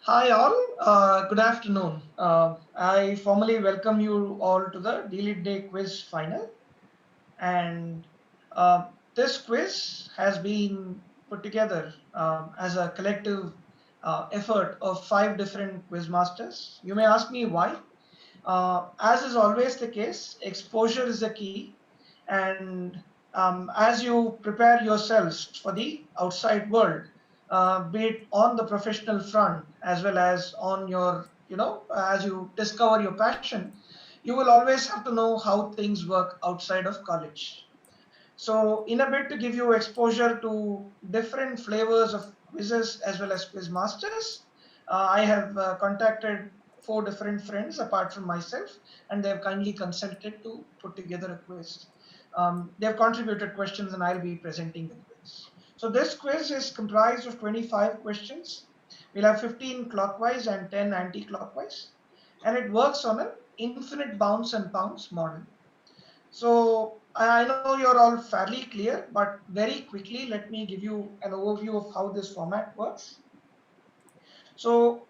Hi all, good afternoon. I formally welcome you all to the Delete Day quiz final. And this quiz has been put together as a collective effort of five different quiz masters. You may ask me why. As is always the case, exposure is the key. And as you prepare yourselves for the outside world, be it on the professional front as well as on your, as you discover your passion, you will always have to know how things work outside of college. So, in a bit to give you exposure to different flavors of quizzes as well as quiz masters, I have contacted four different friends apart from myself, and they have kindly consented to put together a quiz. They have contributed questions, and I'll be presenting the quiz. So, this quiz is comprised of 25 questions. We'll have 15 clockwise and 10 anti clockwise, and it works on an infinite bounce and pounce model. So I know you're all fairly clear, but very quickly, let me give you an overview of how this format works. So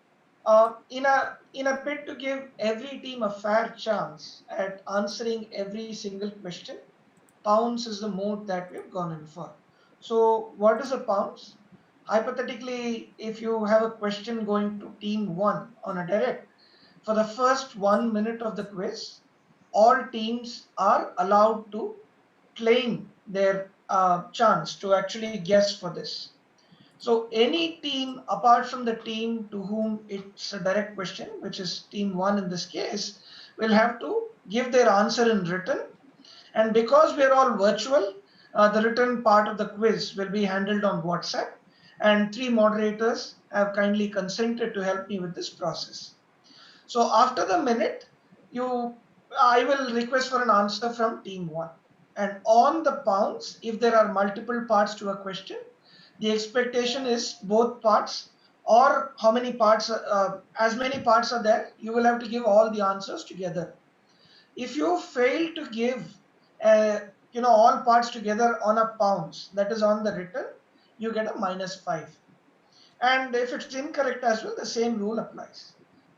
in a bid to give every team a fair chance at answering every single question, pounds is the mode that we've gone in for. So what is a pounds? Hypothetically, if you have a question going to team one on a direct, for the first 1 minute of the quiz, all teams are allowed to claim their chance to actually guess for this. So any team apart from the team to whom it's a direct question, which is team one in this case, will have to give their answer in written. And because we are all virtual, the written part of the quiz will be handled on WhatsApp. And three moderators have kindly consented to help me with this process. So after the minute, you, I will request for an answer from team one. And on the pounds, if there are multiple parts to a question, the expectation is both parts, or how many parts, as many parts are there, you will have to give all the answers together. If you fail to give, uh, all parts together on a pounds, that is on the written, you get a -5. And if it's incorrect as well, the same rule applies.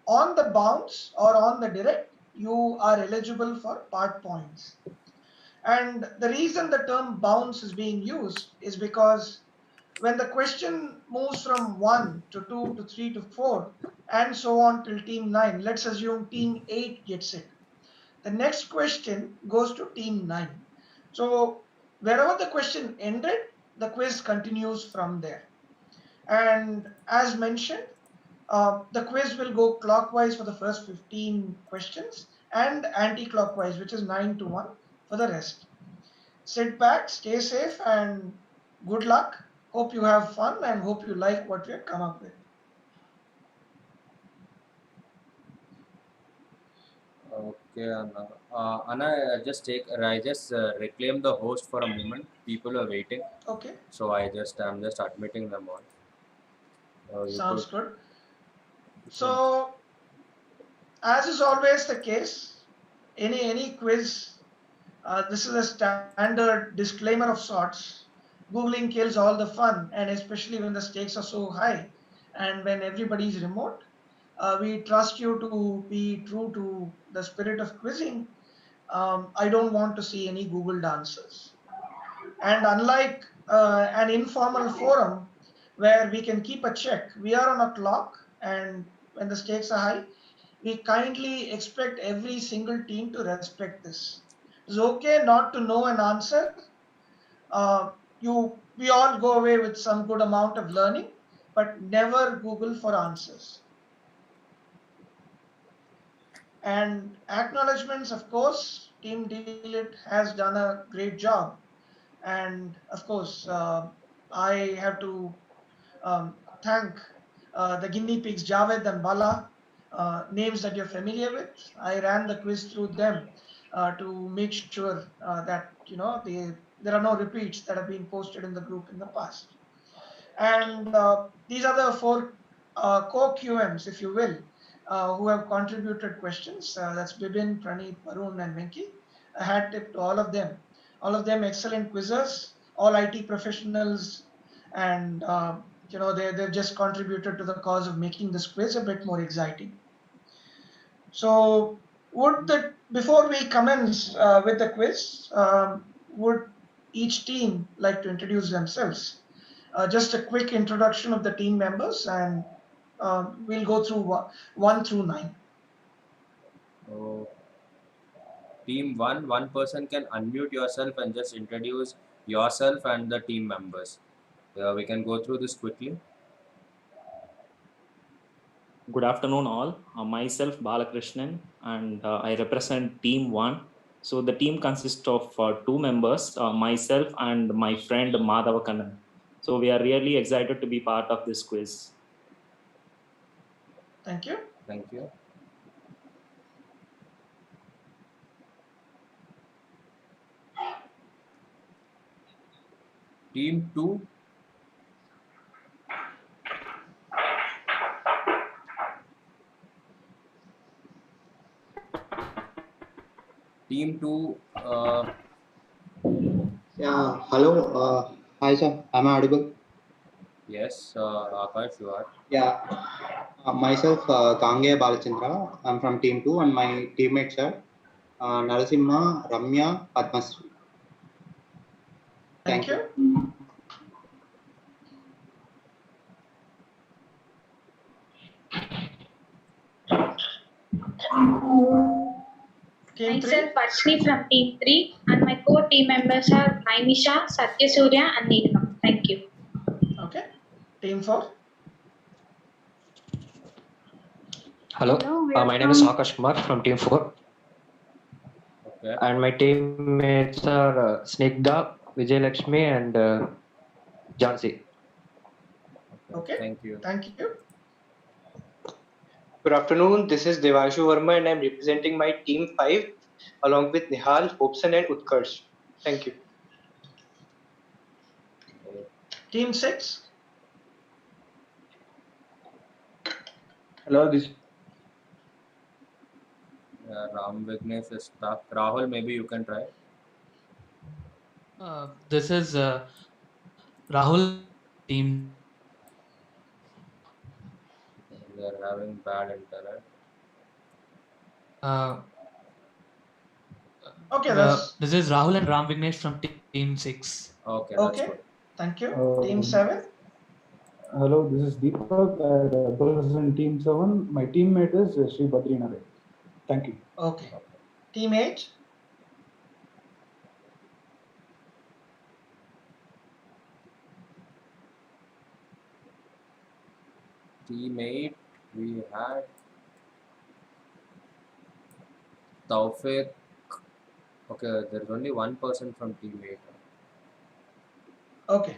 On the bounce or on the direct, you are eligible for part points. And the reason the term bounce is being used is because when the question moves from 1 to 2 to 3 to 4 and so on till team 9, let's assume team 8 gets it. The next question goes to team 9. So wherever the question ended, the quiz continues from there. And as mentioned, the quiz will go clockwise for the first 15 questions and anti-clockwise, which is 9 to 1 for the rest. Sit back, stay safe, and good luck. Hope you have fun and hope you like what we have come up with. Okay, Anna. Anna, I just reclaim the host for a moment. People are waiting, Okay, so I'm just admitting them all. You sounds could, good. you could. So, as is always the case, any quiz, this is a standard disclaimer of sorts. Googling kills all the fun, and especially when the stakes are so high and when everybody is remote. We trust you to be true to the spirit of quizzing. I don't want to see any Googled answers. And unlike an informal forum where we can keep a check, we are on a clock, and when the stakes are high, we kindly expect every single team to respect this. It's okay not to know an answer. We all go away with some good amount of learning, but never Google for answers. And acknowledgements, of course, Team Dealit has done a great job. And of course, I have to thank the guinea pigs Javed and Bala, names that you're familiar with. I ran the quiz through them to make sure that there are no repeats that have been posted in the group in the past. And these are the four co-QMs, if you will, who have contributed questions. That's Bibin, Praneeth, Varun, and Venki. A hat tip to all of them. All of them excellent quizzers, all IT professionals, and they've just contributed to the cause of making this quiz a bit more exciting. So, before we commence with the quiz, would each team like to introduce themselves? Just a quick introduction of the team members, and we'll go through 1 through 9. So, team one person can unmute yourself and just introduce yourself and the team members. We can go through this quickly. Good afternoon, all. Myself Balakrishnan, and I represent Team 1. So the team consists of 2 members, myself and my friend Madhava Kannan. So we are really excited to be part of this quiz. Thank you. Thank you. Team 2. Team 2. Yeah, hello. Hi, sir. Am I audible? Yes, Akash, you are. Yeah. Myself, Kange Balachandra. I'm from Team 2, and my teammates are Narasimha, Ramya, Padmasri. Thank you. Team 3. Myself, Varshni from Team 3, and my core team members are Naimisha, Satyasurya, and Neelam. Thank you. Okay. Team 4. Hello, my name is Akash Kumar from Team 4. Okay. And my teammates are Snigdha, Vijay Lakshmi, and Jansi. Okay. Thank you. Thank you. Good afternoon, this is Devanshu Verma and I'm representing my team 5 along with Nihal, Hobson and Utkarsh. Thank you. Team 6. Hello, this Ram Vignesh is stuck. Rahul, maybe you can try. This is Rahul team. We are having bad internet. Okay, This is Rahul and Ram Vignesh from team 6. Okay, that's okay. good. Thank you. Team 7. hello, this is Deepak. I represent Team 7. My teammate is Sri Badrinare. Thank you. Okay. Team 8. Team 8, we had Taufik. Okay, there's only one person from Team 8. Okay.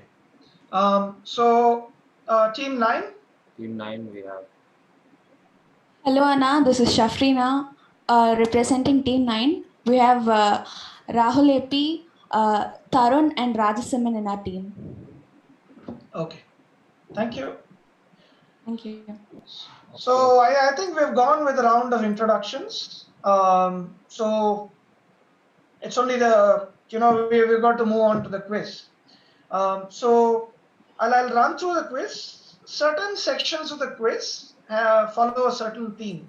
So Team 9. Team 9, we have. Hello, Anna. This is Shafrina, representing Team 9. We have Rahul AP, Tarun, and Rajasaman in our team. Okay. Thank you. Thank you. So I think we've gone with a round of introductions. So it's only we've got to move on to the quiz. So I'll run through the quiz. Certain sections of the quiz follow a certain theme.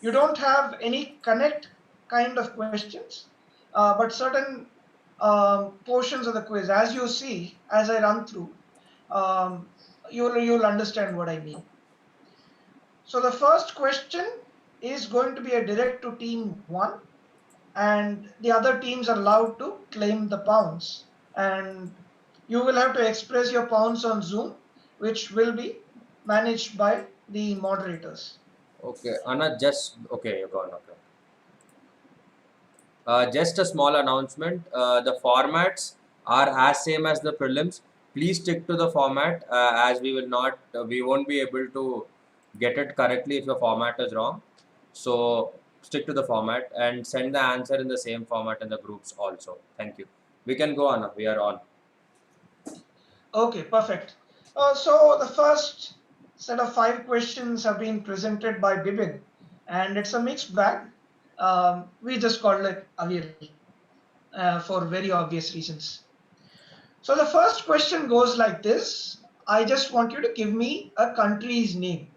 You don't have any connect kind of questions, but certain portions of the quiz, as you see, as I run through, you'll understand what I mean. So the first question is going to be a direct to team 1, and the other teams are allowed to claim the pounds. And you will have to express your pounds on Zoom, which will be managed by the moderators. Okay, Anna, okay, you're gone. Okay. Just a small announcement. The formats are as same as the prelims. Please stick to the format as we won't be able to get it correctly if your format is wrong. So stick to the format and send the answer in the same format in the groups also. Thank you. We can go on. We are on. Okay, perfect. So the first set of 5 questions have been presented by Bibin, and it's a mixed bag. We just called it Avial for very obvious reasons. So the first question goes like this: I just want you to give me a country's name.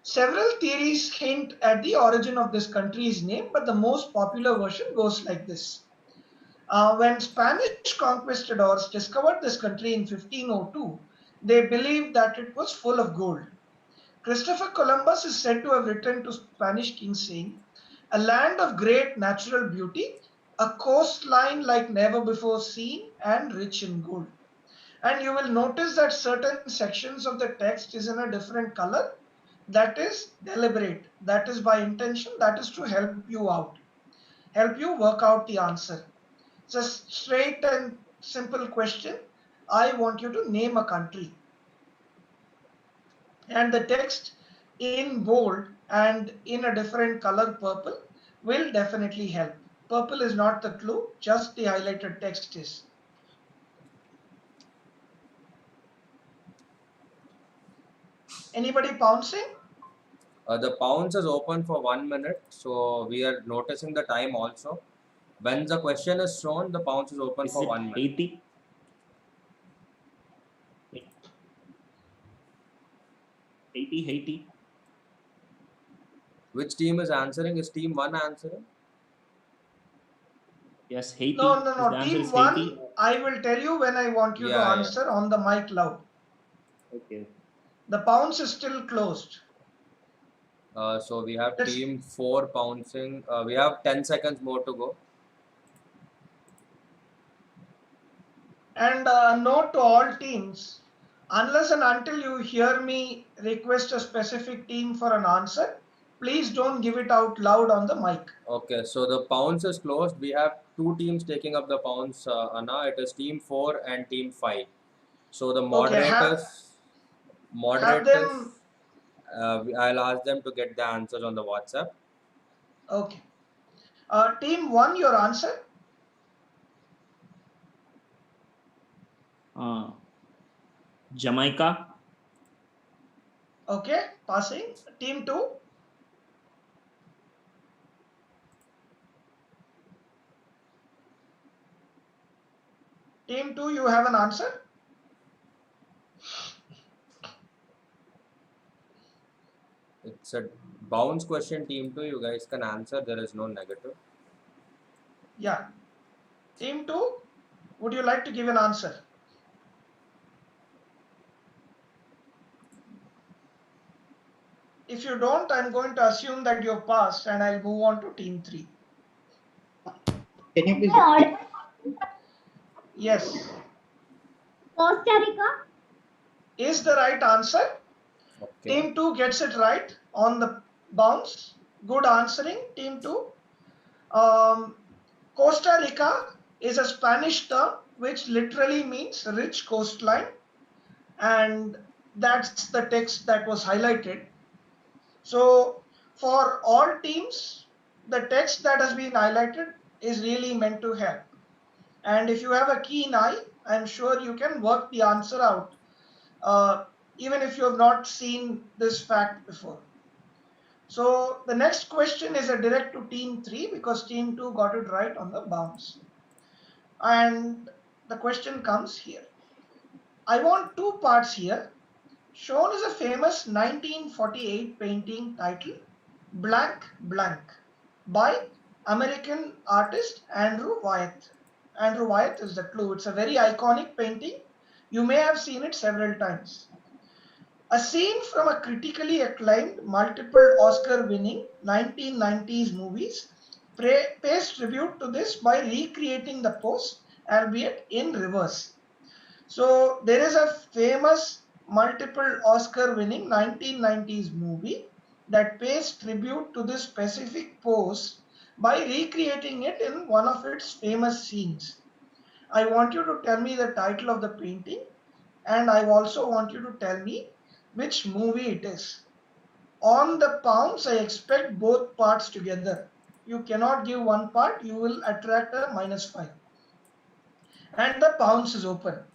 Several theories hint at the origin of this country's name, but the most popular version goes like this. When Spanish conquistadors discovered this country in 1502, they believed that it was full of gold. Christopher Columbus is said to have written to Spanish kings saying, "A land of great natural beauty, a coastline like never before seen, and rich in gold." And you will notice that certain sections of the text is in a different color. That is deliberate. That is by intention. That is to help you out, help you work out the answer. It's a straight and simple question. I want you to name a country. And the text in bold and in a different color purple will definitely help. Purple is not the clue, just the highlighted text is. Anybody pouncing? The pounds is open for 1 minute, so we are noticing the time also. When the question is shown, the pounds is open Is for it 1 minute. Haiti? Haiti. Which team is answering? Is team 1 answering? Yes, Haiti. No. The answer Team is 1, Haiti. I will tell you when I want you to answer on the mic loud. Okay. The pounds is still closed. So we have team 4 pouncing. We have 10 seconds more to go. And note to all teams, unless and until you hear me request a specific team for an answer, please don't give it out loud on the mic. Okay, so the pounds is closed. We have 2 teams taking up the pounds, Anna. It is team 4 and team 5. So the moderators, I'll ask them to get the answers on the WhatsApp. Okay. Team 1, your answer? Jamaica. Okay, passing. Team 2? Team 2, you have an answer? It's a bounce question, team 2. You guys can answer. There is no negative. Yeah. Team 2, would you like to give an answer? If you don't, I'm going to assume that you've passed and I'll move on to team 3. Can you please repeat? Yes. Costa Rica is the right answer. Okay. Team 2 gets it right on the bounce. Good answering, team 2. Costa Rica is a Spanish term which literally means rich coastline, and that's the text that was highlighted. So for all teams, the text that has been highlighted is really meant to help. And if you have a keen eye, I'm sure you can work the answer out, even if you have not seen this fact before. So the next question is a direct to team 3 because team 2 got it right on the bounce. And the question comes here. I want 2 parts here. Shown is a famous 1948 painting titled Blank Blank by American artist Andrew Wyeth. Andrew Wyeth is the clue. It's a very iconic painting. You may have seen it several times. A scene from a critically acclaimed, multiple Oscar-winning 1990s movies pays tribute to this by recreating the pose, albeit in reverse. So there is a famous multiple Oscar-winning 1990s movie that pays tribute to this specific pose by recreating it in one of its famous scenes. I want you to tell me the title of the painting, and I also want you to tell me which movie it is. On the pounds, I expect both parts together. You cannot give one part, you will attract a -5. And the pounds is open.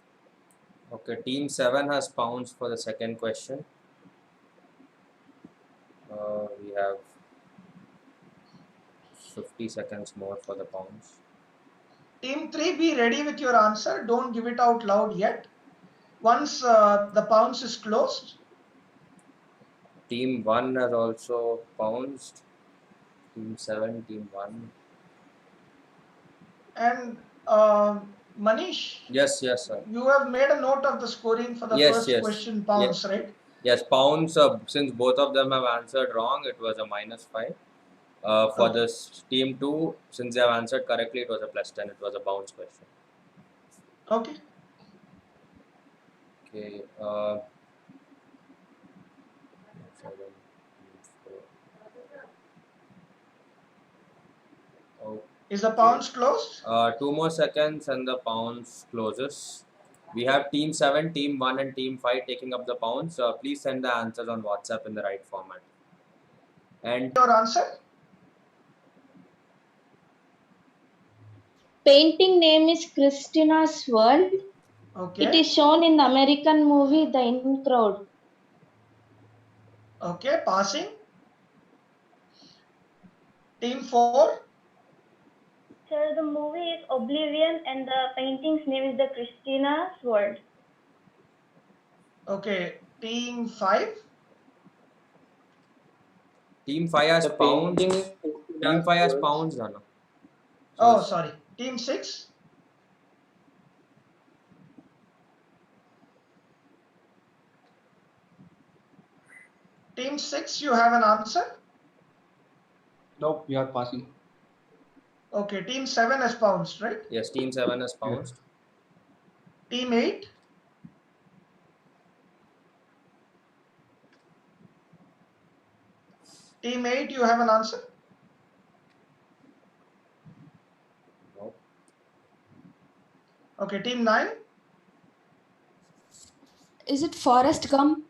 Okay, team 7 has pounds for the second question. We have 50 seconds more for the pounds. Team 3, be ready with your answer. Don't give it out loud yet. once the pounce is closed. Team 1 has also pounced. Team 7, Team 1. And Manish, Yes, sir. you have made a note of the scoring for the Yes, first question pounce, right? Yes, pounds, since both of them have answered wrong, it was a -5. For Okay. this team 2, since they have answered correctly, it was a +10. It was a bounce question. Okay. Okay. 7, 4. Okay. Is the pounce closed? 2 more seconds and the pounce closes. We have Team 7, Team 1 and Team 5 taking up the pounce. Please send the answers on WhatsApp in the right format. And Your answer? Painting name is Christina's World. Okay. It is shown in the American movie The In Crowd. Okay, passing. Team 4? Sir, the movie is Oblivion and the painting's name is the Christina's World. Okay, Team 5? Team 5 has The pounced. painting is Team Christina's 5 has World. pounced, Anna. Oh, sorry. Team 6? Team 6, you have an answer? Nope, we are passing. Okay, Team 7 has pounced, right? Yes, Team 7 has pounced. Team 8? Team 8, you have an answer? No. Okay, Team 9? Is it Forrest Gump?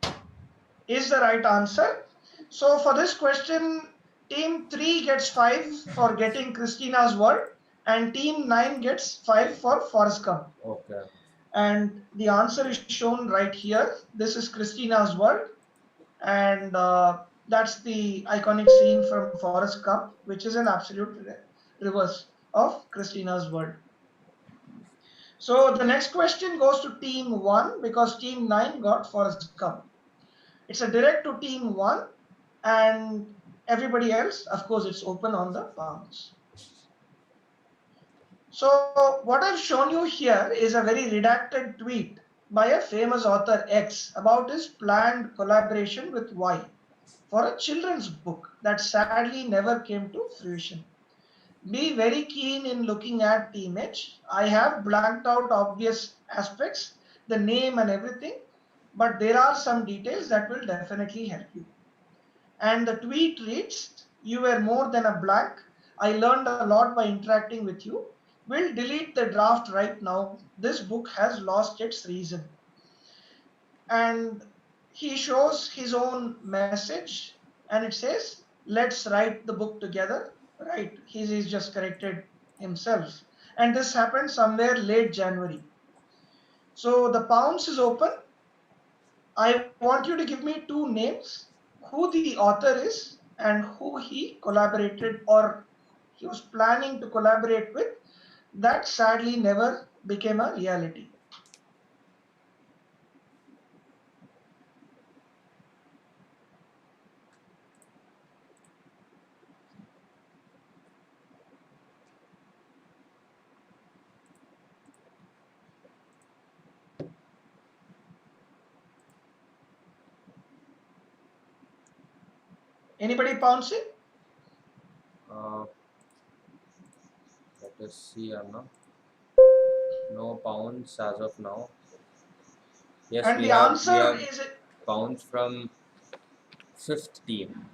Is the right answer. So for this question, Team 3 gets 5 for getting Christina's World and Team 9 gets 5 for Forrest Gump. Okay. And the answer is shown right here. This is Christina's World, and that's the iconic scene from Forrest Gump, which is an absolute reverse of Christina's World. So the next question goes to Team 1 because Team 9 got Forrest Gump. It's a direct to Team 1, and everybody else, of course, it's open on the pounds. So what I've shown you here is a very redacted tweet by a famous author X about his planned collaboration with Y for a children's book that sadly never came to fruition. Be very keen in looking at the image. I have blanked out obvious aspects, the name and everything, but there are some details that will definitely help you. And the tweet reads, "You were more than a blank. I learned a lot by interacting with you. We'll delete the draft right now. This book has lost its reason." And he shows his own message and it says, "Let's write the book together." Right, he's just corrected himself. And this happened somewhere late January. So the pounce is open. I want you to give me two names, who the author is and who he collaborated or he was planning to collaborate with. That sadly never became a reality. Anybody pouncing? Let us see, Anna. No pounds as of now. Yes, And we the have answer is pounds from 5th team.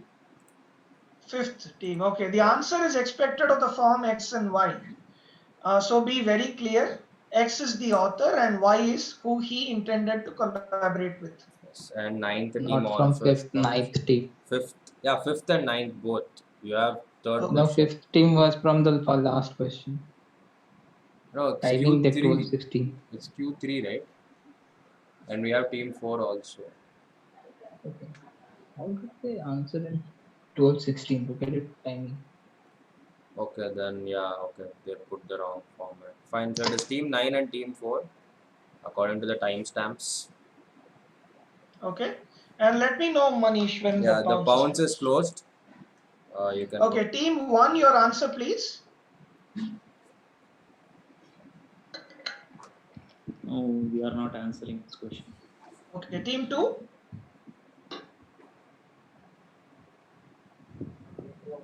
5th team. Okay, the answer is expected of the form X and Y. So be very clear. X is the author and Y is who he intended to collaborate with. Yes, and 9th team Not also. from 5th, 9th team. 5th, yeah, 5th and 9th both. You have third No, question. 5th team was from the last question. No, it's I think they Q3. told 16. It's Q3, right? And we have team 4 also. Okay. How did they answer in 12-16? Look at it timing. Okay, then yeah, okay, they put the wrong format. Fine, so it is team 9 and team 4. according to the timestamps. Okay. And let me know, Manish, when Yeah, the the pounds pounds is closed. You can Okay, team 1, your answer, please. No, we are not answering this question. Okay, team 2.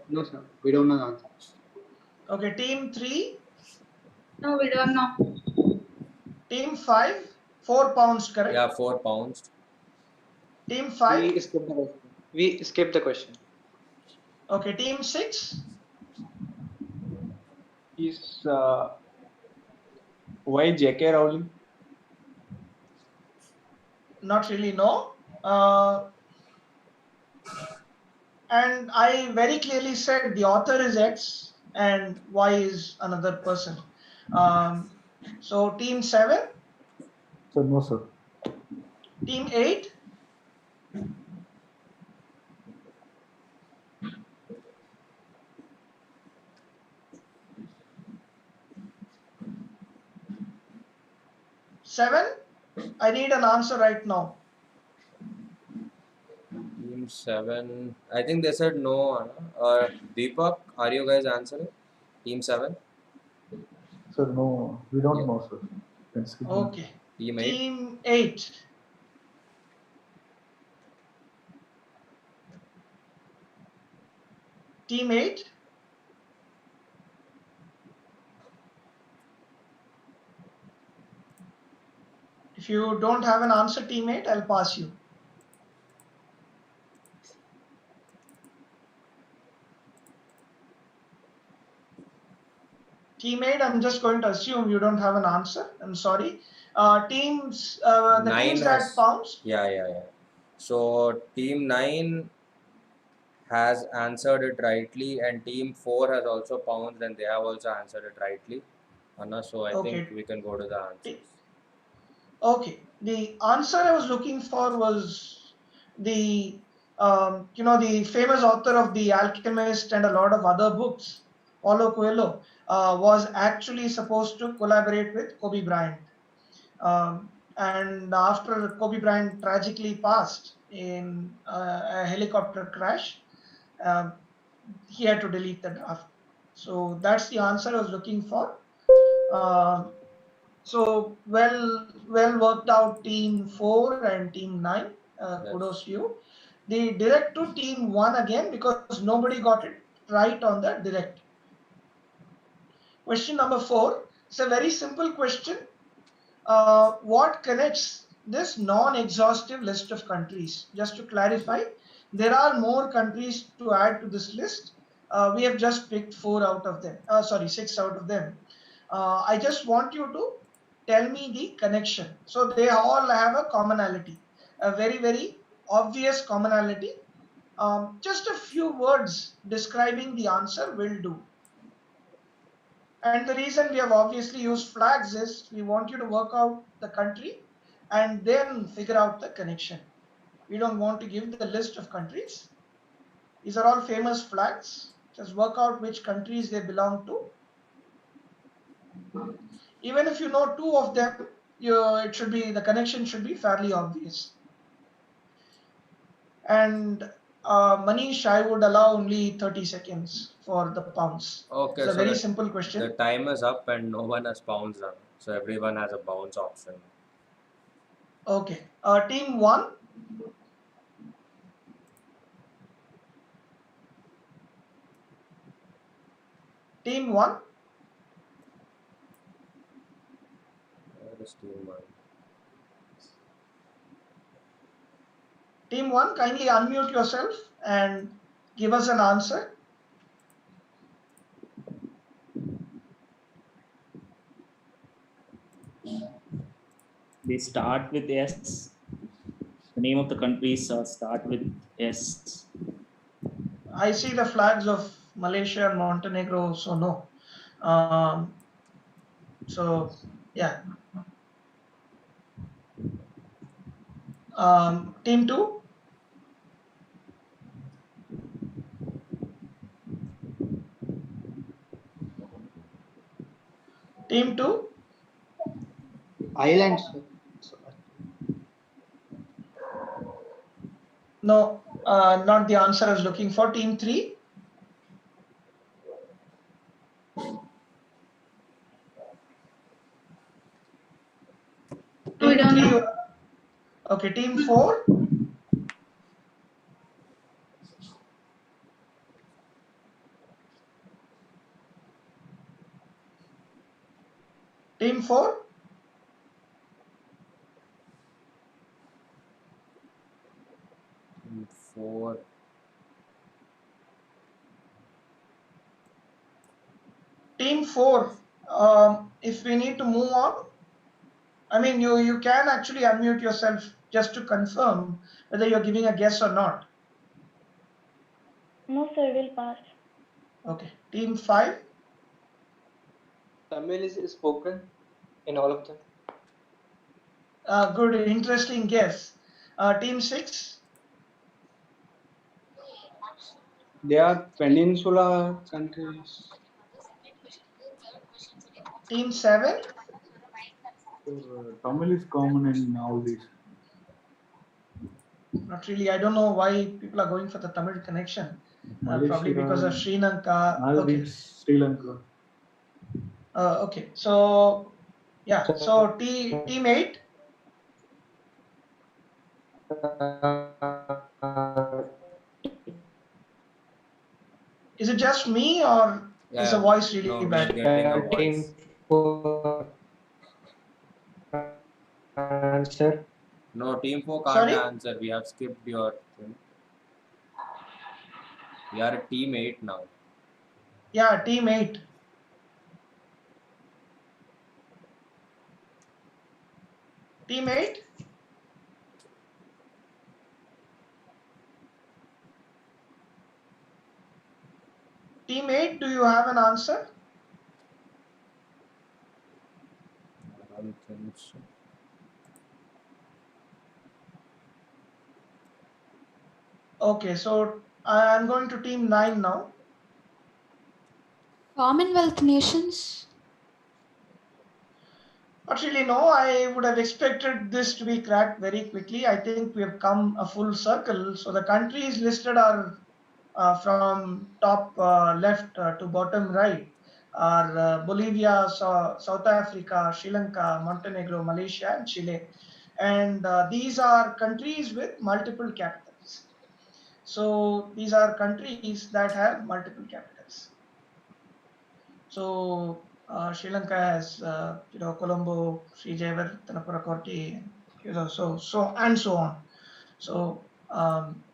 No, sir. We don't know the answer. Okay, team 3. No, we don't know. Team 5, 4 pounds, correct? Yeah, 4 pounds. Team 5. We skipped the question. Okay, team 6. Is why J.K. Rowling? Not really, no. And I very clearly said the author is X and Y is another person. So team 7. Sir, no, sir. Team 8. Seven. I need an answer right now. Team 7. I think they said no. Deepak, are you guys answering? Team 7? Sir, no, we don't know, sir. Can skip it. Okay. Team 8? Team 8. Team 8. If you don't have an answer, team 8, I'll pass you. Team 8, I'm just going to assume you don't have an answer. I'm sorry. The teams that pounds. Yeah. So team 9 has answered it rightly, and team 4 has also pounced, and they have also answered it rightly. Anna, so I think we can go to the answers. Okay, the answer I was looking for was the the famous author of The Alchemist and a lot of other books, Paulo Coelho, was actually supposed to collaborate with Kobe Bryant. And after Kobe Bryant tragically passed in a helicopter crash, he had to delete the draft. So that's the answer I was looking for. So well worked out, team 4 and team 9. Kudos to you. The direct to team 1 again, because nobody got it right on the direct. Question number 4. It's a very simple question. What connects this non-exhaustive list of countries? Just to clarify, there are more countries to add to this list. We have just picked 4 out of them. 6 out of them. I just want you to tell me the connection. So they all have a commonality, a very, very obvious commonality. Just a few words describing the answer will do. And the reason we have obviously used flags is we want you to work out the country and then figure out the connection. We don't want to give the list of countries. These are all famous flags. Just work out which countries they belong to. Even if you know 2 of them, the connection should be fairly obvious. And Manish, I would allow only 30 seconds for the pounds. Okay, it's a so very simple question. The time is up and no one has pounced on. So everyone has a bounce option. Okay. Team 1. Team 1. Where is team 1? Team 1, kindly unmute yourself and give us an answer. They start with S. The name of the countries start with S. I see the flags of Malaysia and Montenegro, so no. So, yeah. Team 2. Team 2. Islands. No, not the answer I was looking for. Team 3. We Team don't 3. know. Okay, team 4. Team 4. Team 4. Team 4. If we need to move on, I mean, you can actually unmute yourself just to confirm whether you're giving a guess or not. No, sir, we'll pass. Okay. Team 5. Tamil is spoken in all of them. Good, interesting guess. Team 6. They are peninsula countries. Team 7. Tamil is common in all these. Not really. I don't know why people are going for the Tamil connection. Probably because of Sri Lanka. Maldives, Sri Lanka. Okay. So yeah. So team 8. Is it just me or is the voice really no, bad? we are getting a voice. Team 4 answer. No, team 4 can't Sorry? answer. We have skipped your thing. We are at team 8 now. Yeah, team 8. Team 8. Team 8, do you have an answer? I don't think so. Okay, so I'm going to team 9 now. Commonwealth nations. Not really, no. I would have expected this to be cracked very quickly. I think we have come a full circle. So the countries listed are from top left to bottom right are Bolivia, South Africa, Sri Lanka, Montenegro, Malaysia, and Chile. And these are countries with multiple capitals. So these are countries that have multiple capitals. So Sri Lanka has Colombo, Srijayavarthanapura Kotti, so and so on. So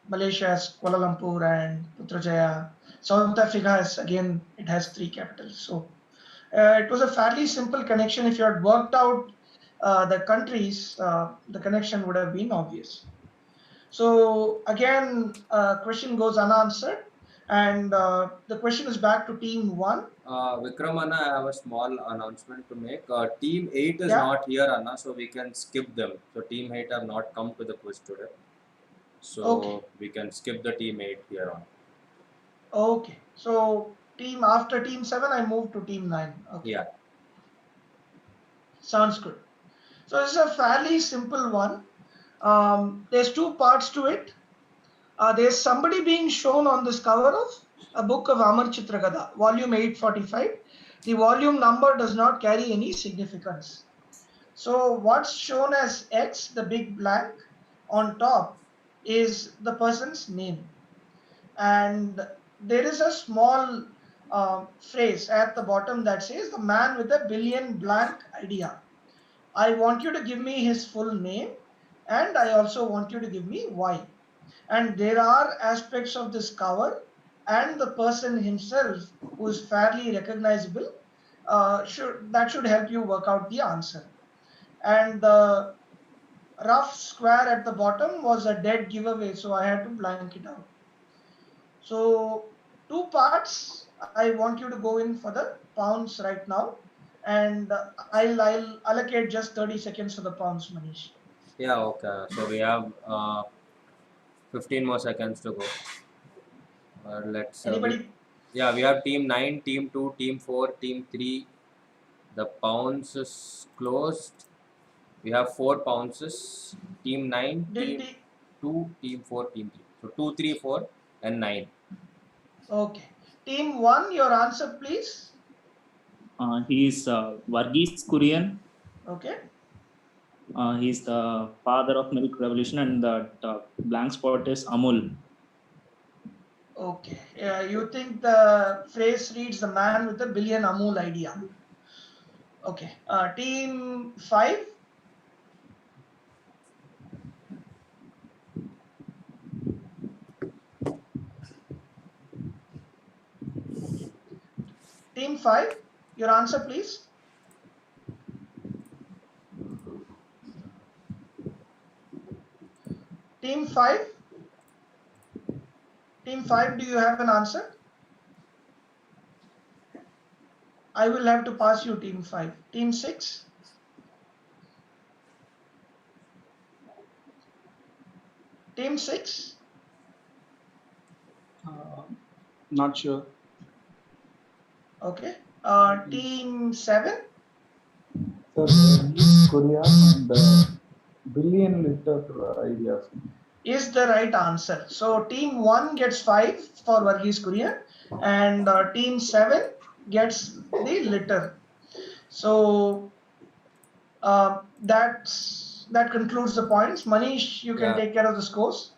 Malaysia has Kuala Lumpur and Putrajaya. South Africa has again it has 3 capitals. So it was a fairly simple connection. If you had worked out the countries, the connection would have been obvious. So again, question goes unanswered, and the question is back to team 1. Vikram Anna, I have a small announcement to make. Team 8 is Yeah. not here, Anna, so we can skip them. So team 8 have not come to the quiz today. So Okay. we can skip the team 8 here on. Okay, so after team 7, I move to team 9. Okay. Yeah. Sounds good. So this is a fairly simple one. There's 2 parts to it. There's somebody being shown on this cover of a book of Amar Chitragada, volume 845. The volume number does not carry any significance. So what's shown as X, the big blank on top, is the person's name. And there is a small phrase at the bottom that says the man with a billion blank idea. I want you to give me his full name, and I also want you to give me why. And there are aspects of this cover and the person himself who is fairly recognizable that should help you work out the answer. And the rough square at the bottom was a dead giveaway, so I had to blank it out. So 2 parts. I want you to go in for the pounds right now, and I'll allocate just 30 seconds for the pounds, Manish. Yeah, okay. So we have 15 more seconds to go. Let's. Anybody? Yeah, we have team 9, team 2, team 4, team 3. The pounds is closed. We have 4 pounces. Team 9. 2, team 4, team 3. So 2, 3, 4 and 9. Okay. Team 1, your answer please. He is Varghese Kurian. Okay. He's the father of milk revolution, and the blank spot is Amul. Okay. You think the phrase reads the man with the billion Amul idea. Okay. Team 5. Team 5, your answer please. Team 5. Team 5, do you have an answer? I will have to pass you team 5. Team 6. Team 6. Not sure. Okay. Team 7. Sir, Korea and billion liter ideas. Is the right answer. So team 1 gets 5 for Varghese Kurian and team 7 gets the litter. So that concludes the points. Manish, you can take care of the scores.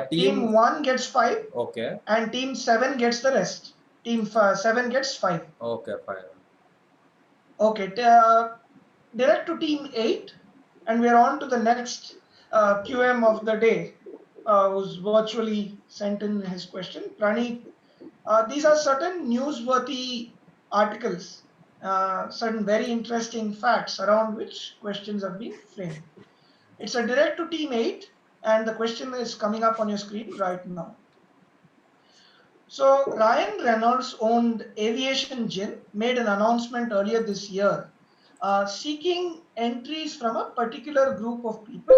Team 1 gets 5. Okay. And team 7 gets the rest. Team 7 gets 5. Okay, fine. Okay. Direct to team 8, and we are on to the next QM of the day, who's virtually sent in his question. Praneet, these are certain newsworthy articles, certain very interesting facts around which questions have been framed. It's a direct to team 8, and the question is coming up on your screen right now. So Ryan Reynolds owned Aviation Gin made an announcement earlier this year seeking entries from a particular group of people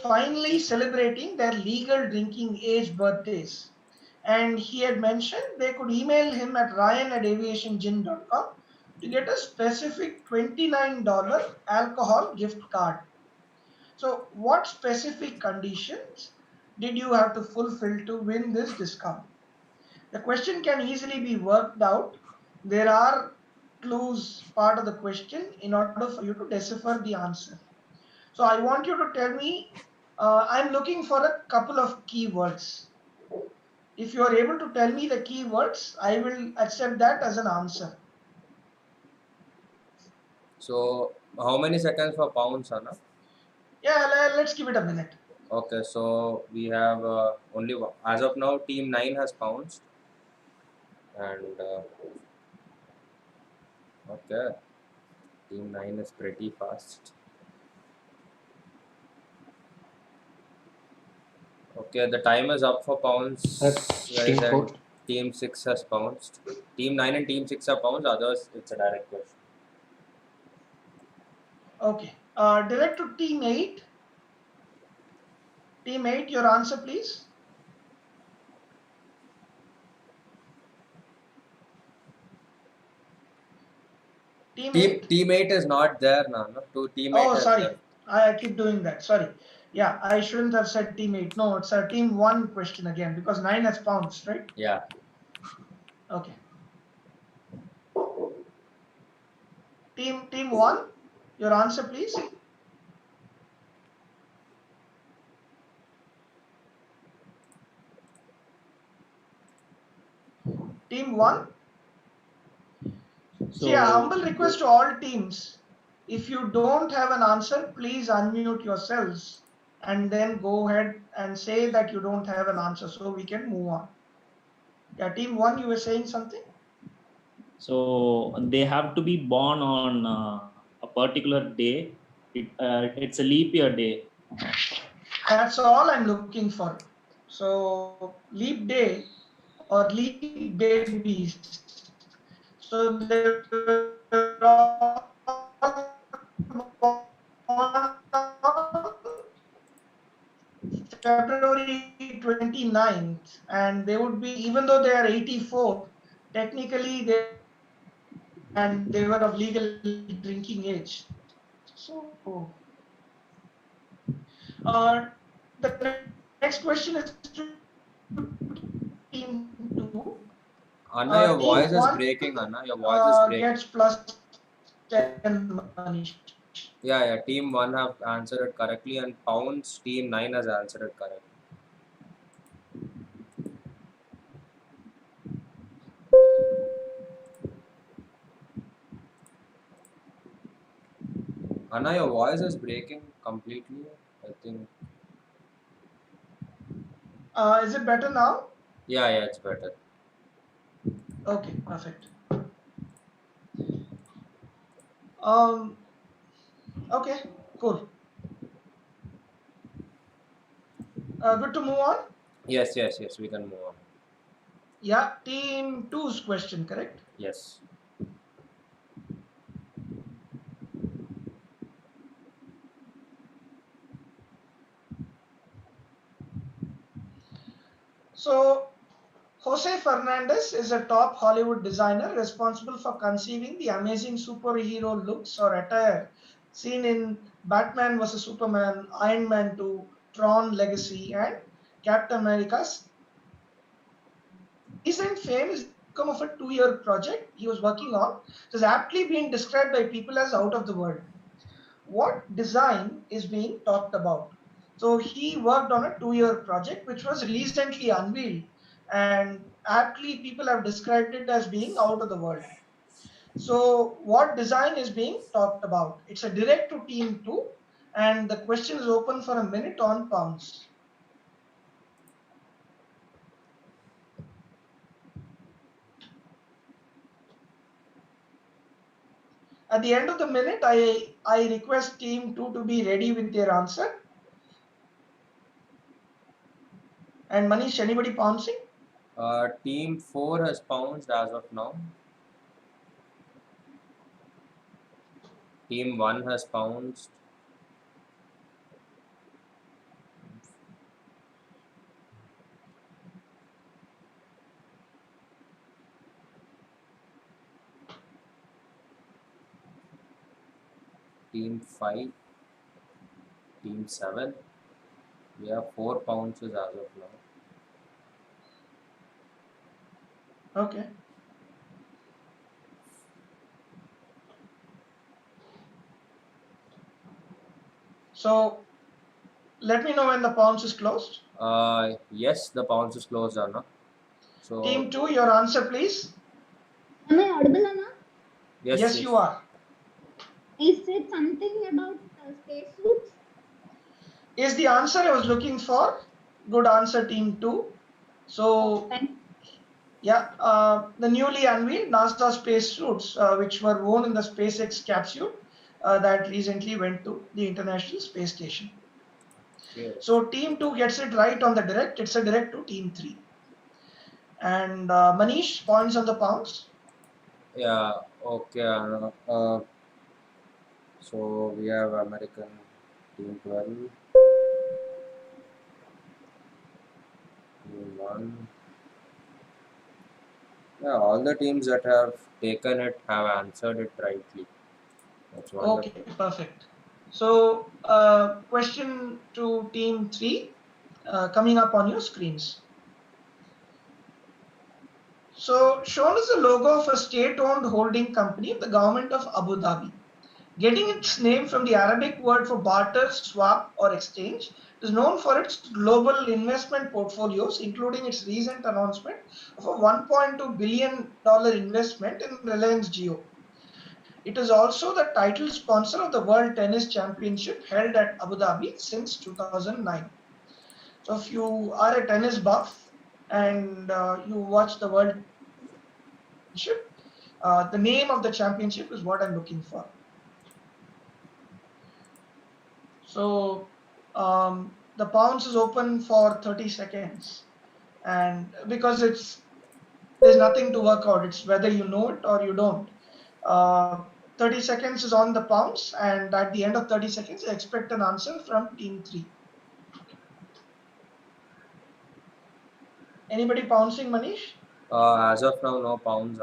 finally celebrating their legal drinking age birthdays. And he had mentioned they could email him at ryan@aviationgin.com to get a specific $29 alcohol gift card. So what specific conditions did you have to fulfill to win this discount? The question can easily be worked out. There are clues part of the question in order for you to decipher the answer. So I want you to tell me, I'm looking for a couple of keywords. If you are able to tell me the keywords, I will accept that as an answer. So how many seconds for pounds, Anna? Yeah, let's give it a minute. Okay, so we have only one. As of now, team 9 has pounced. And okay, team 9 is pretty fast. Okay, the time is up for pounds. Team 4. Team 6 has pounced. Team 9 and team 6 have pounced. Others, it's a direct question. Okay, direct to team 8. Team 8, your answer please. Team 8 is not there now. No? Team 8 Oh, sorry. there. I keep doing that. Sorry. Yeah, I shouldn't have said team 8. No, it's a team 1 question again because 9 has pounced, right? Yeah. Okay. Team 1, your answer please. Team 1. See, a humble request to all teams. If you don't have an answer, please unmute yourselves and then go ahead and say that you don't have an answer so we can move on. Yeah, team 1, you were saying something? So they have to be born on a particular day. It's a leap year day. That's all I'm looking for. So leap day or leap babies. So they're all February 29th, and they would be, even though they are 84, technically they were of legal drinking age. So the next question is to team 2. Anna, your Team voice is 1 breaking. Anna, your voice is breaking. gets plus 10 Manish. Yeah. Team 1 have answered it correctly, and Pounds Team 9 has answered it correctly. Anna, your voice is breaking completely. I think. Is it better now? Yeah, it's better. Okay, perfect. Okay, cool. Good to move on. Yes, we can move on. Yeah, team 2's question, correct? Yes. So, Jose Fernandez is a top Hollywood designer responsible for conceiving the amazing superhero looks or attire seen in Batman vs Superman, Iron Man 2, Tron Legacy, and Captain America's recent fame is outcome of a 2-year project he was working on. It is aptly being described by people as out of the world. What design is being talked about? So he worked on a 2-year project which was recently unveiled, and aptly people have described it as being out of the world. So what design is being talked about? It's a direct to team 2, and the question is open for a minute on Pounds. At the end of the minute, I request team 2 to be ready with their answer. And Manish, anybody pouncing? Team 4 has pounced as of now. Team 1 has pounced. Team 5, Team 7. We have 4 pounces as of now. Okay. So let me know when the pounce is closed. Yes, the pounce is closed, Anna. So Team 2, your answer, please. Am I audible, Anna? Yes, you are. Is it something about spacesuits? Is the answer I was looking for. Good answer, team 2. So, yeah, the newly unveiled NASA spacesuits, which were worn in the SpaceX capsule that recently went to the International Space Station. yes. So, team 2 gets it right on the direct. It's a direct to team 3. And Manish, points on the pounds. Yeah, okay, Anna. So we have American Team 12, Team 1. Yeah, all the teams that have taken it have answered it rightly. That's wonderful. Okay, perfect. So, question to team 3 coming up on your screens. So, shown is the logo of a state-owned holding company of the government of Abu Dhabi. Getting its name from the Arabic word for barter, swap, or exchange, it is known for its global investment portfolios, including its recent announcement of a $1.2 billion investment in Reliance Jio. It is also the title sponsor of the World Tennis Championship held at Abu Dhabi since 2009. So if you are a tennis buff and you watch the World Championship, the name of the championship is what I'm looking for. So the pounce is open for 30 seconds, and because there's nothing to work out, it's whether you know it or you don't. 30 seconds is on the pounce, and at the end of 30 seconds, I expect an answer from team 3. Anybody pouncing, Manish? As of now, no pounds,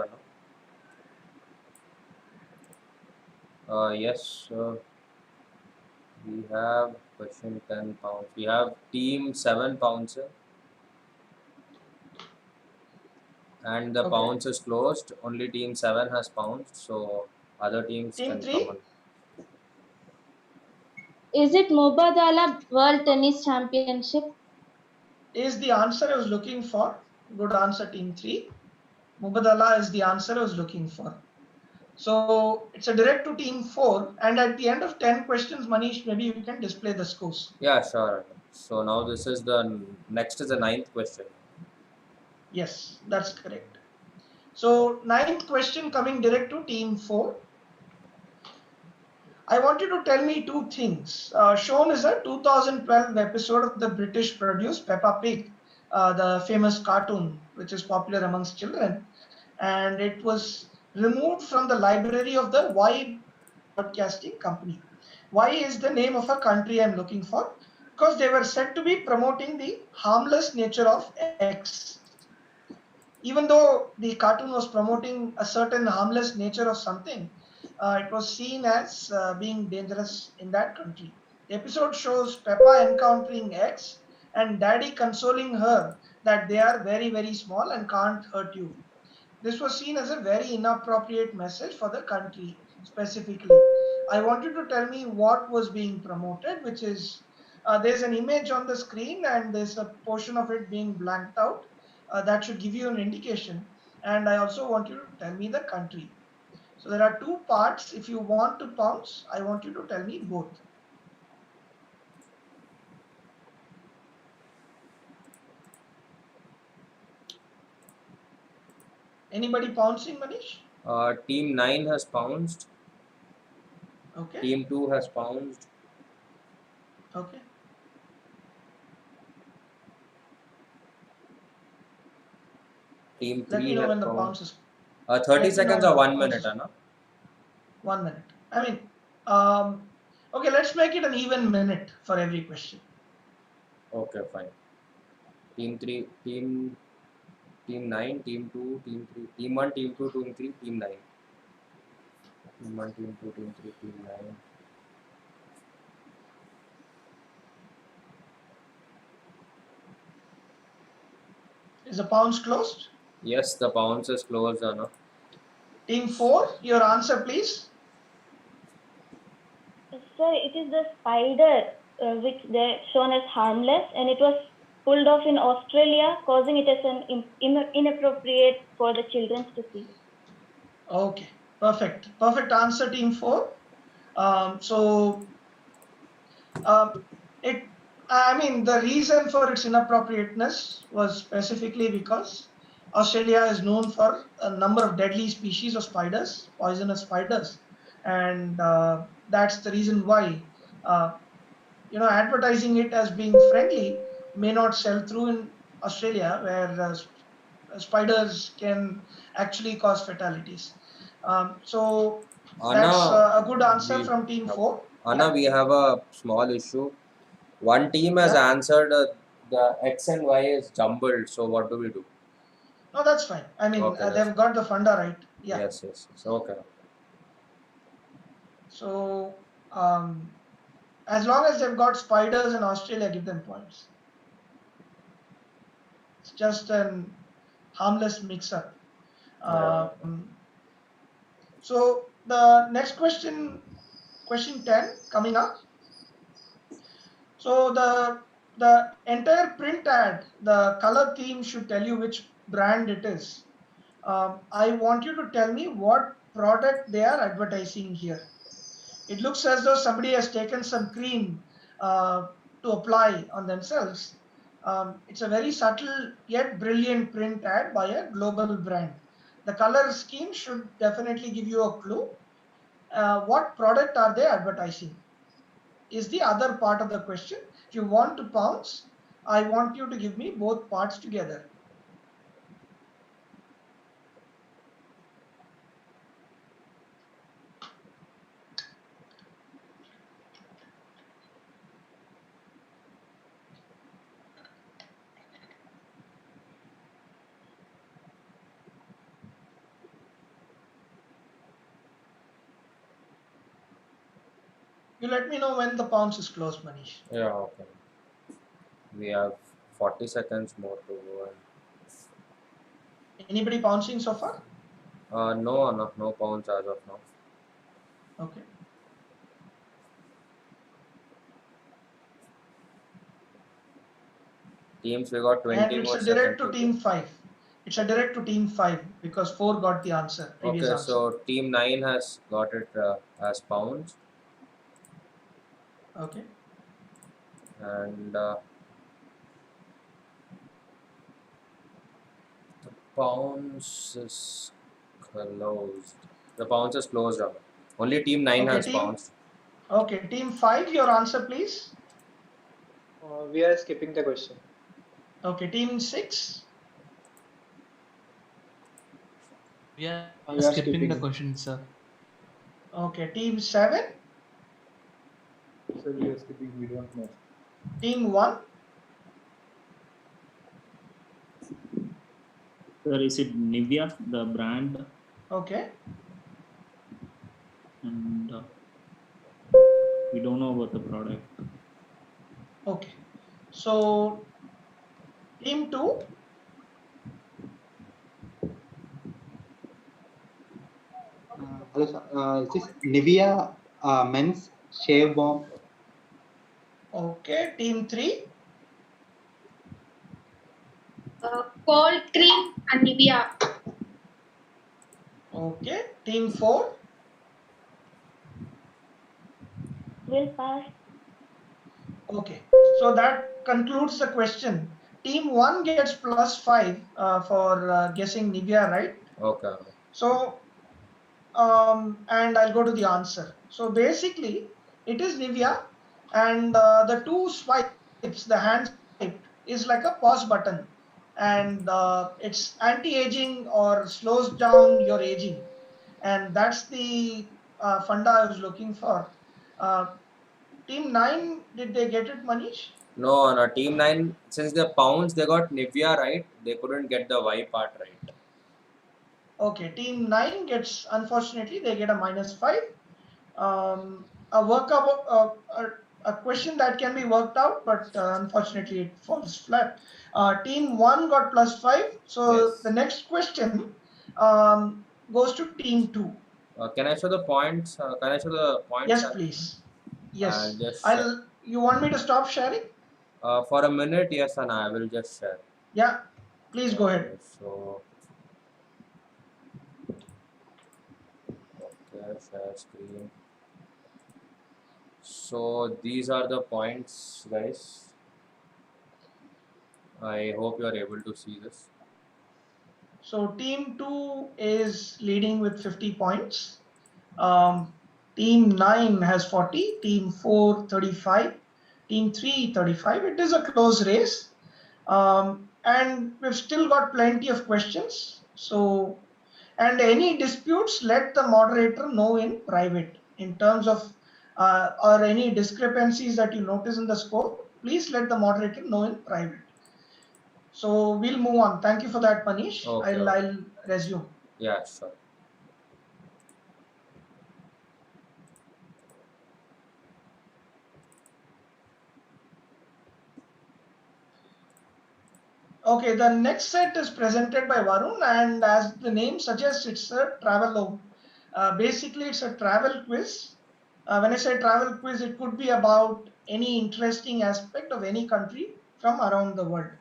Anna. Yes. We have question 10 pounds. We have team 7 pounds, and the Okay. pounds is closed. Only team 7 has pounds, so other teams Team can 3? come on. Is it Mubadala World Tennis Championship? Is the answer I was looking for. Good answer, team 3. Mubadala is the answer I was looking for. So it's a direct to team 4, and at the end of 10 questions, Manish, maybe you can display the scores. Yeah, sure. So now this is the next is the 9th question. Yes, that's correct. So 9th question coming direct to team 4. I want you to tell me two things. Shown is a 2012 episode of the British produced Peppa Pig, the famous cartoon which is popular amongst children, and it was removed from the library of the Y Broadcasting Company. Y is the name of a country I'm looking for, because they were said to be promoting the harmless nature of X. Even though the cartoon was promoting a certain harmless nature of something, it was seen as being dangerous in that country. The episode shows Peppa encountering X and Daddy consoling her that they are very, very small and can't hurt you. This was seen as a very inappropriate message for the country specifically. I want you to tell me what was being promoted, which is there's an image on the screen and there's a portion of it being blanked out. That should give you an indication. And I also want you to tell me the country. So there are two parts. If you want to pounce, I want you to tell me both. Anybody pouncing, Manish? Team 9 has pounced. Okay. Team 2 has pounced. Okay. Team Let 3 me know has when the pounced. pounce is. 30 Let me know seconds when or the 1 pounce minute, is. Anna? 1 minute. I mean, okay, let's make it an even minute for every question. Okay, fine. Team 3, team 9, team 2, team 3, team 1, team 2, team 3, team 9. Team 1, team 2, team 3, team 9. Is the pounce closed? Yes, the pounce is closed, Anna. Team 4, your answer please. Sir, it is the spider which they shown as harmless, and it was pulled off in Australia, causing it as an inappropriate for the children to see. Okay, perfect. Perfect answer, team 4. So, it, I mean, the reason for its inappropriateness was specifically because Australia is known for a number of deadly species of spiders, poisonous spiders, and that's the reason why advertising it as being friendly may not sell through in Australia, where spiders can actually cause fatalities. So that's Anna, a good answer we, from team 4. Anna, Yeah, we have a small issue. One team has yeah. answered the X and Y is jumbled, so what do we do? No, that's fine. I mean, Okay, that's they've got the funda right. Yeah. yes. Okay. So as long as they've got spiders in Australia, give them points. It's just an harmless mix-up. Yeah. So the next question, question 10 coming up. So the entire print ad, the color theme should tell you which brand it is. I want you to tell me what product they are advertising here. It looks as though somebody has taken some cream to apply on themselves. It's a very subtle yet brilliant print ad by a global brand. The color scheme should definitely give you a clue. What product are they advertising? Is the other part of the question. If you want to pounce, I want you to give me both parts together. You let me know when the pounce is closed, Manish. Yeah, okay. We have 40 seconds more to go. Anybody pouncing so far? No pounds as of now. Okay. Teams, we got 20 And it's more a direct seconds to to team go. 5. It's a direct to team 5 because 4 got the answer, previous Okay, answer. so team 9 has got it as pounds. Okay. And the pounds is closed. The pounds is closed up. Only team 9 Okay, has pounds. Okay, team 5, your answer please. We are skipping the question. Okay, team 6. We are We are skipping the skipping. question, sir. Okay, team 7. So we are skipping. We don't know. Team 1. Sir, is it Nivea, the brand? Okay. And we don't know about the product. Okay. So team 2. Hello, sir. Is this Nivea men's shave balm? Okay, team 3. Cold cream and Nivea. Okay, team 4. Will pass. Okay, so that concludes the question. Team 1 gets +5 for guessing Nivea, right? Okay. So, and I'll go to the answer. So basically, it is Nivea, and the two swipes, the hand swipe, is like a pause button, and it's anti-aging or slows down your aging, and that's the funda I was looking for. Team 9, did they get it, Manish? No, team 9, since the pounds, they got Nivea right. They couldn't get the Y part right. Okay, team 9 gets, unfortunately, they get a -5. A workable, a question that can be worked out, but unfortunately it falls flat. Team 1 got +5. So the Yes. next question goes to team 2. Can I show the points? Can I show the points? Yes, please. I'll Yes. just share. You want me to stop sharing? For a minute, yes, and I will just share. Yeah, please go ahead. So, okay, share screen. So these are the points, guys. I hope you are able to see this. So team 2 is leading with 50 points. Team 9 has 40, team 4 35, team 3 35. It is a close race. And we've still got plenty of questions. So, and any disputes, let the moderator know in private in terms of or any discrepancies that you notice in the score, please let the moderator know in private. So we'll move on. Thank you for that, Manish. Okay. I'll resume. Yeah, sure. Okay, the next set is presented by Varun, and as the name suggests, it's a travel. Basically, it's a travel quiz. When I say travel quiz, it could be about any interesting aspect of any country from around the world.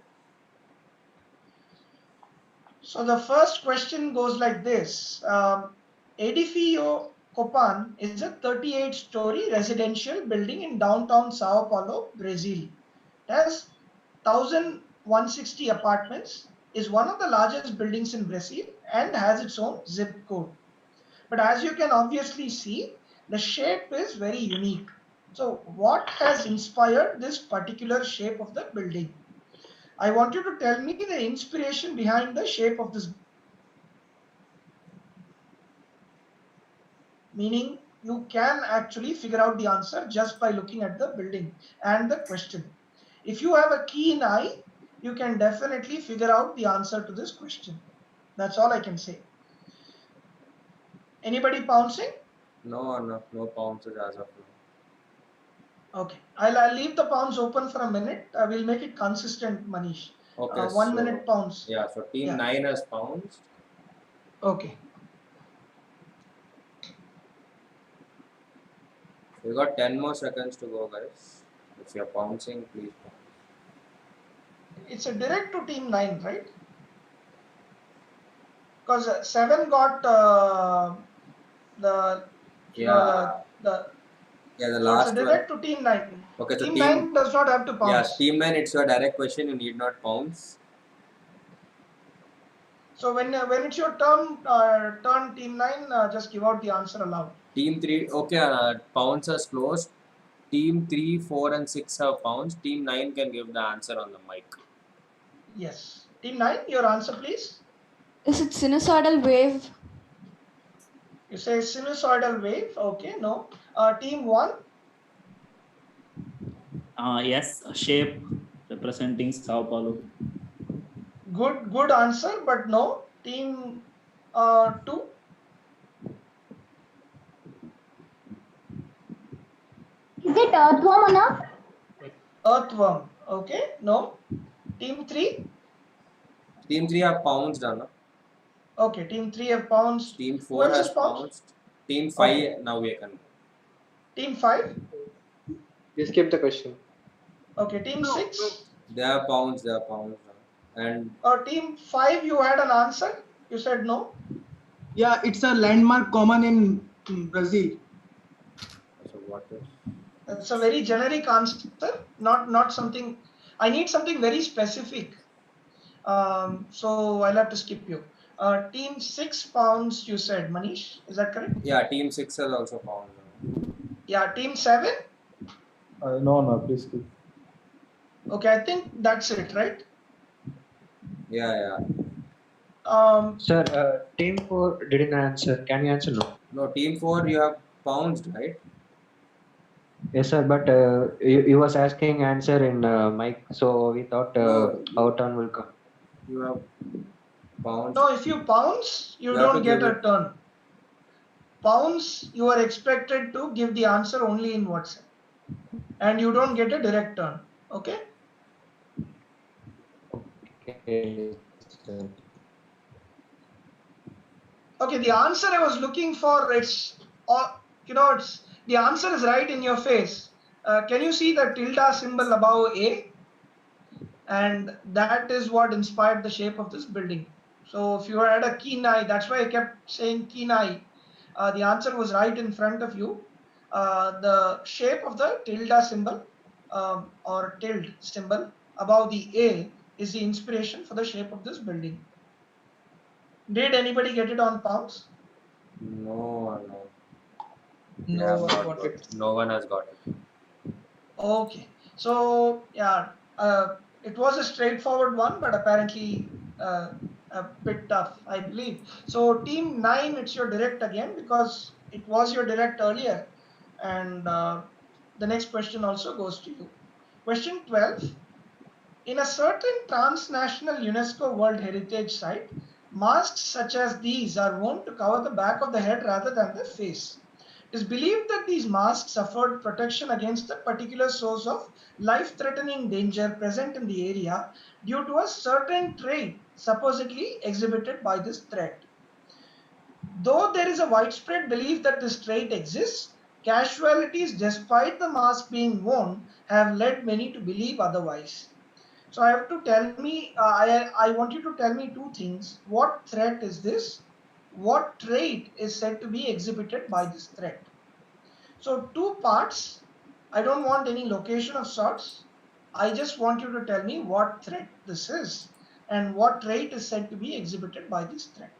So the first question goes like this. Edifio Copan is a 38-story residential building in downtown Sao Paulo, Brazil. It has 1,160 apartments, is one of the largest buildings in Brazil, and has its own zip code. But as you can obviously see, the shape is very unique. So what has inspired this particular shape of the building? I want you to tell me the inspiration behind the shape of this, meaning you can actually figure out the answer just by looking at the building and the question. If you have a keen eye, you can definitely figure out the answer to this question. That's all I can say. Anybody pouncing? No pounces as of now. Okay, I'll leave the pounds open for a minute. I will make it consistent, Manish. Okay, 1 minute pounds. Yeah, so team Yeah. 9 has pounced. Okay. We got 10 more seconds to go, guys. If you're pouncing, please. It's a direct to team 9, right? Because 7 got the Yeah. the Yeah, the so last it's a direct to team 9. Okay, so team 9 does not have to pounce. Yes, team 9, it's your direct question. You need not pounce. So when it's your turn, team 9, just give out the answer aloud. Team 3, okay, pounce has closed. Team 3, 4 and 6 have pounced. Team 9 can give the answer on the mic. Yes. Team 9, your answer please. Is it sinusoidal wave? You say sinusoidal wave. Okay, no. Team 1. Yes, a shape representing Sao Paulo. Good answer, but no. Team 2. Is it earthworm enough? Earthworm. Okay, no. Team 3. Team 3 have pounced, Anna. Okay, team 3 have pounced. Team 4 has pounced. Team 5, Okay. now we can. Team 5. You skip the question. Okay, team 6. They have pounced, And Team 5, you had an answer. You said no. Yeah, it's a landmark common in Brazil. So what is? It's a very generic answer, not something. I need something very specific. So I'll have to skip you. Team 6 pounds, you said, Manish. Is that correct? Yeah, team 6 has also pounced. Yeah, team 7. No, please skip. Okay, I think that's it, right? Yeah. Sir, team 4 didn't answer. Can you answer no? No, team 4 you have pounced, right? Yes, sir, but you was asking answer in mic, so we thought our turn will come. You have pounced. No, if you pounce, you have to don't get give a turn. Pounce, you are expected to give the answer only in WhatsApp. And you don't get a direct turn. Okay? Okay, sir. Okay, the answer I was looking for, it's the answer is right in your face. Can you see the tilde symbol above A? And that is what inspired the shape of this building. So if you had a keen eye, that's why I kept saying keen eye. The answer was right in front of you. The shape of the tilde symbol or tilde symbol above the A is the inspiration for the shape of this building. Did anybody get it on pounds? No. No one got it. No one has got it. Okay. So yeah, it was a straightforward one, but apparently a bit tough, I believe. So team 9, it's your direct again because it was your direct earlier, and the next question also goes to you. Question 12. In a certain transnational UNESCO World Heritage Site, masks such as these are worn to cover the back of the head rather than the face. It is believed that these masks afford protection against a particular source of life-threatening danger present in the area due to a certain trait supposedly exhibited by this threat. Though there is a widespread belief that this trait exists, casualties despite the mask being worn have led many to believe otherwise. So I have to tell me, I want you to tell me two things. What threat is this? What trait is said to be exhibited by this threat? So two parts. I don't want any location of sorts. I just want you to tell me what threat this is and what trait is said to be exhibited by this threat.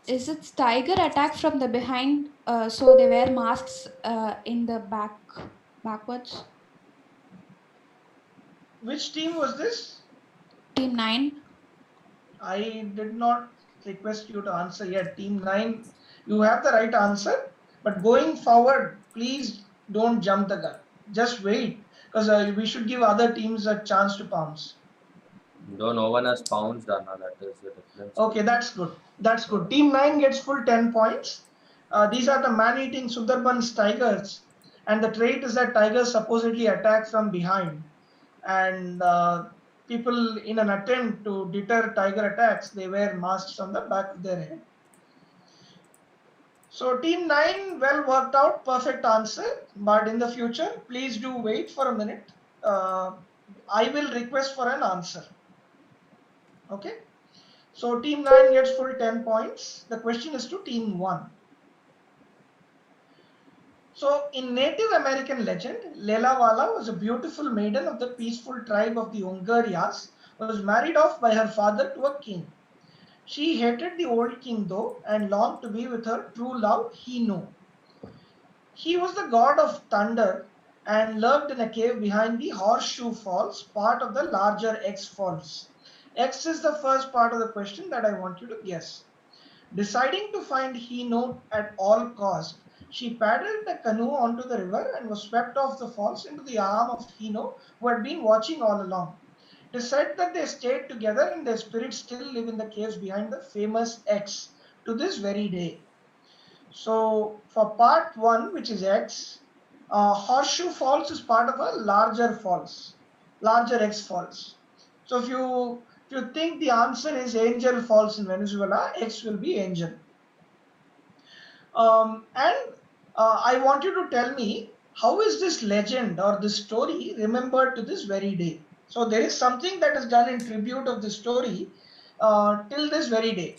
Is it tiger attack from the behind? So they wear masks in the backwards. Which team was this? Team 9. I did not request you to answer yet. Team 9, you have the right answer, but going forward, please don't jump the gun. Just wait, because we should give other teams a chance to pounce. No one has pounced, Anna. That is the difference. Okay, that's good. That's good. Team 9 gets full 10 points. These are the man-eating Sundarbans tigers, and the trait is that tigers supposedly attack from behind, and people, in an attempt to deter tiger attacks, they wear masks on the back of their head. So team 9, well worked out, perfect answer, but in the future, please do wait for a minute. I will request for an answer. Okay. So team 9 gets full 10 points. The question is to team 1. So in Native American legend, Lelawala was a beautiful maiden of the peaceful tribe of the Ungarias, who was married off by her father to a king. She hated the old king though and longed to be with her true love, Hino. He was the god of thunder and lurked in a cave behind the Horseshoe Falls, part of the larger X Falls. X is the first part of the question that I want you to guess. Deciding to find Hino at all costs, she paddled a canoe onto the river and was swept off the falls into the arm of Hino, who had been watching all along. It is said that they stayed together and their spirits still live in the caves behind the famous X to this very day. So for part 1, which is X, Horseshoe Falls is part of a larger falls, larger X Falls. So if you think the answer is Angel Falls in Venezuela, X will be Angel. I want you to tell me, how is this legend or this story remembered to this very day? So there is something that is done in tribute of the story till this very day.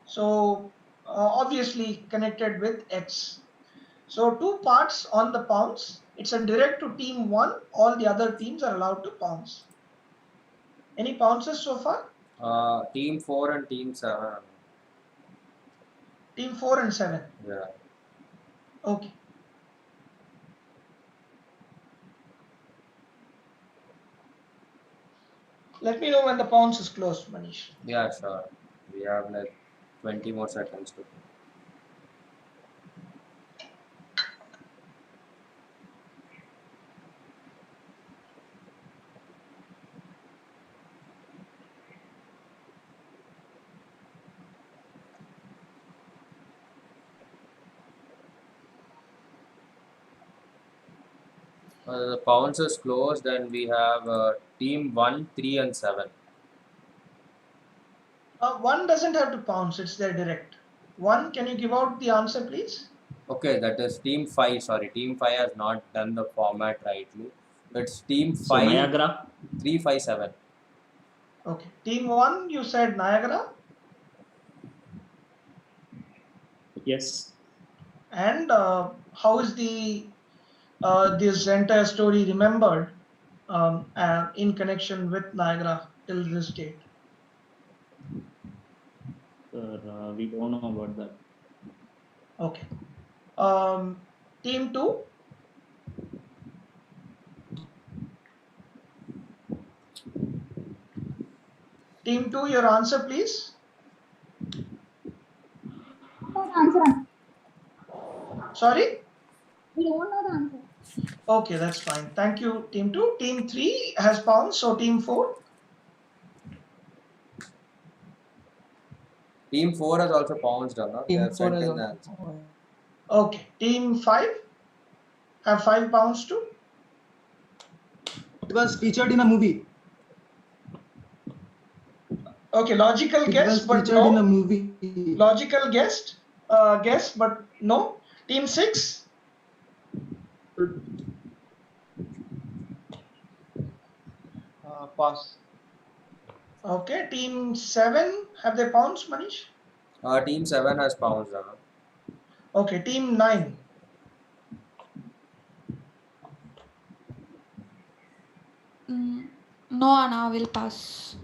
So obviously connected with X. So 2 parts on the pounce. It's a direct to team 1. All the other teams are allowed to pounce. Any pounces so far? Team 4 and team 7. Team 4 and 7. Yeah. Okay. Let me know when the pounce is closed, Manish. Yeah, sure. We have like 20 more seconds to. The pounce is closed, and we have team 1, 3, and 7. 1 doesn't have to pounce, it's there direct. 1, can you give out the answer, please? Okay, that is team 5. Sorry, team 5 has not done the format rightly. It's team 5. So Niagara? 3, 5, 7. Okay. Team 1, you said Niagara? Yes. And how is this entire story remembered in connection with Niagara till this date? Sir, we don't know about that. Okay. Team 2? Team 2, your answer, please. Answer. Sorry? We don't know the answer. Okay, that's fine. Thank you, Team 2. Team 3 has pounced, so Team 4? Team 4 has also pounced, no? They have sent in the answer. Okay. Team 5 have 5 pounds too? It was featured in a movie. Okay, logical It guess, was but featured in a no. movie. Logical guess, but no. Team 6? Pass. Okay. Team 7, have they pounced, Manish? Team 7 has pounced, no? Okay. Team 9. No, Anna, will pass.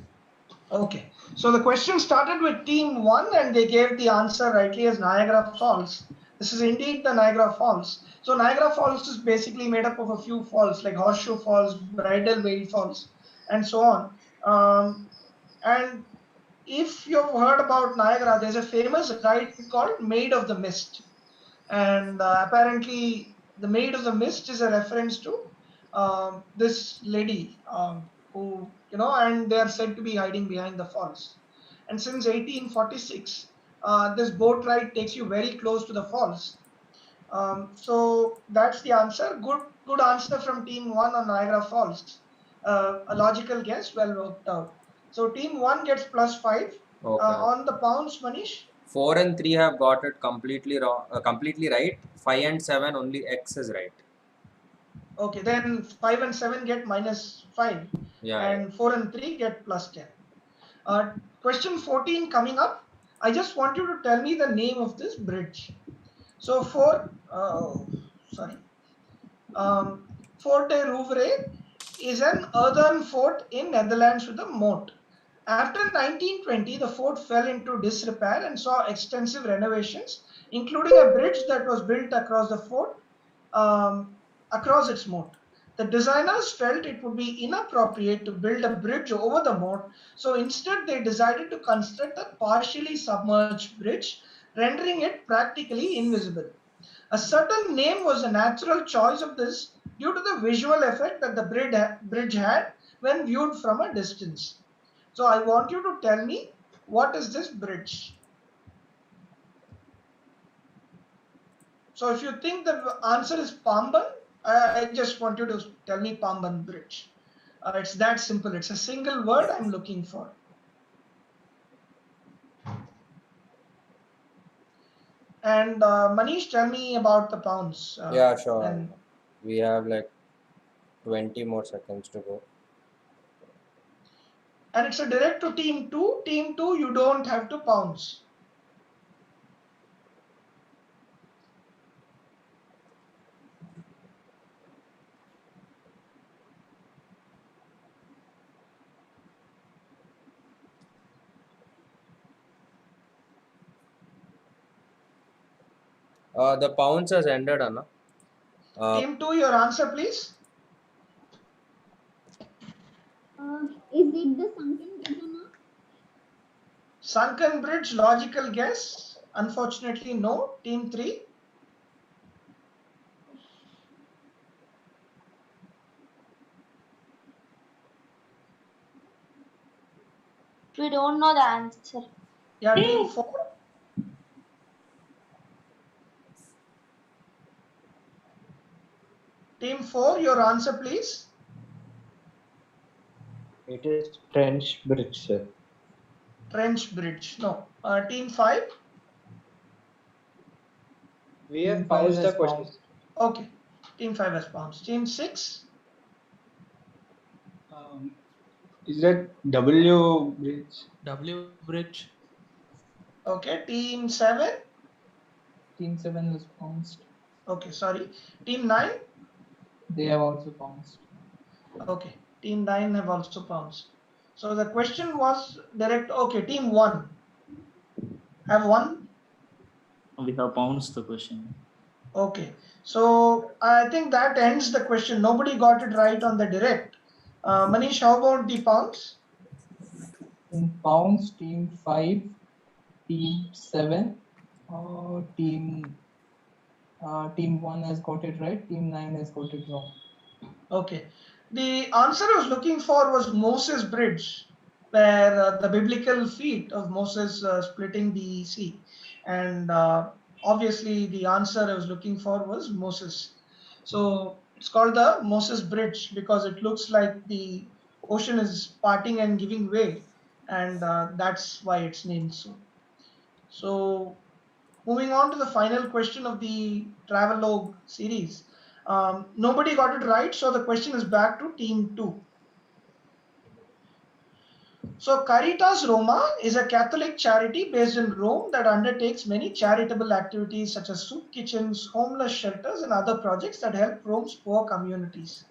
Okay. So the question started with Team 1 and they gave the answer rightly as Niagara Falls. This is indeed the Niagara Falls. So Niagara Falls is basically made up of a few falls like Horseshoe Falls, Bridal Veil Falls, and so on. And if you've heard about Niagara, there's a famous ride called Maid of the Mist. And apparently the Maid of the Mist is a reference to this lady who, and they are said to be hiding behind the falls. And since 1846, this boat ride takes you very close to the falls. So that's the answer. Good answer from team 1 on Niagara Falls. A logical guess, well worked out. So team 1 gets +5. Okay. On the pounds, Manish? 4 and 3 have got it completely wrong, completely right. 5 and 7 only X is right. Okay, then 5 and 7 get -5. Yeah. And 4 and 3 get +10. Question 14 coming up. I just want you to tell me the name of this bridge. So Forte Rouvray is an earthen fort in Netherlands with a moat. After 1920, the fort fell into disrepair and saw extensive renovations, including a bridge that was built across the fort, across its moat. The designers felt it would be inappropriate to build a bridge over the moat, so instead they decided to construct a partially submerged bridge, rendering it practically invisible. A certain name was a natural choice of this due to the visual effect that the bridge had when viewed from a distance. So I want you to tell me, what is this bridge? So if you think the answer is Pamban, I just want you to tell me Pamban Bridge. It's that simple. It's a single word I'm looking for. And Manish, tell me about the pounds. Yeah, sure. We have like 20 more seconds to go. And it's a direct to team 2. Team 2, you don't have to pounds. The pounds has ended, Anna. Team 2, your answer, please. Is it the sunken bridge or not? Sunken bridge, logical guess. Unfortunately, no. Team 3. We don't know the answer. Yeah, team 4. Team 4, your answer, please. It is Trench Bridge, sir. Trench bridge, no. Team 5. We have paused the question. Okay. Team 5 has pounced. Team 6. Is that W bridge? W bridge. Okay. Team 7. Team 7 was pounced. Okay, sorry. Team 9. They have also pounced. Okay. Team 9 have also pounced. So the question was direct. Okay. Team 1. Have one. We have pounced the question. Okay. So I think that ends the question. Nobody got it right on the direct. Manish, how about the pounds? In pounds, team 5, team 7, team 1 has got it right, team 9 has got it wrong. Okay. The answer I was looking for was Moses Bridge, where the biblical feat of Moses splitting the sea. And obviously the answer I was looking for was Moses. So it's called the Moses Bridge because it looks like the ocean is parting and giving way. And that's why it's named so. So moving on to the final question of the Travelogue series. Nobody got it right, so the question is back to team 2. So Caritas Roma is a Catholic charity based in Rome that undertakes many charitable activities such as soup kitchens, homeless shelters, and other projects that help Rome's poor communities.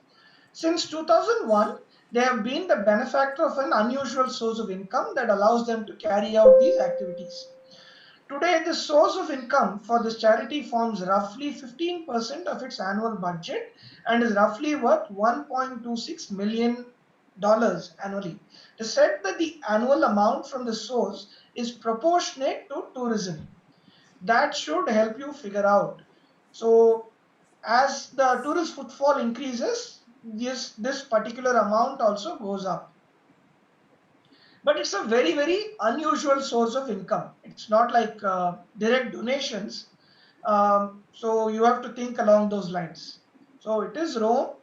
Since 2001, they have been the benefactor of an unusual source of income that allows them to carry out these activities. Today, the source of income for this charity forms roughly 15% of its annual budget and is roughly worth $1.26 million annually. It is said that the annual amount from the source is proportionate to tourism. That should help you figure out. So, as the tourist footfall increases, this particular amount also goes up. but it's a very unusual source of income. It's not like direct donations. So you have to think along those lines. So it is Rome.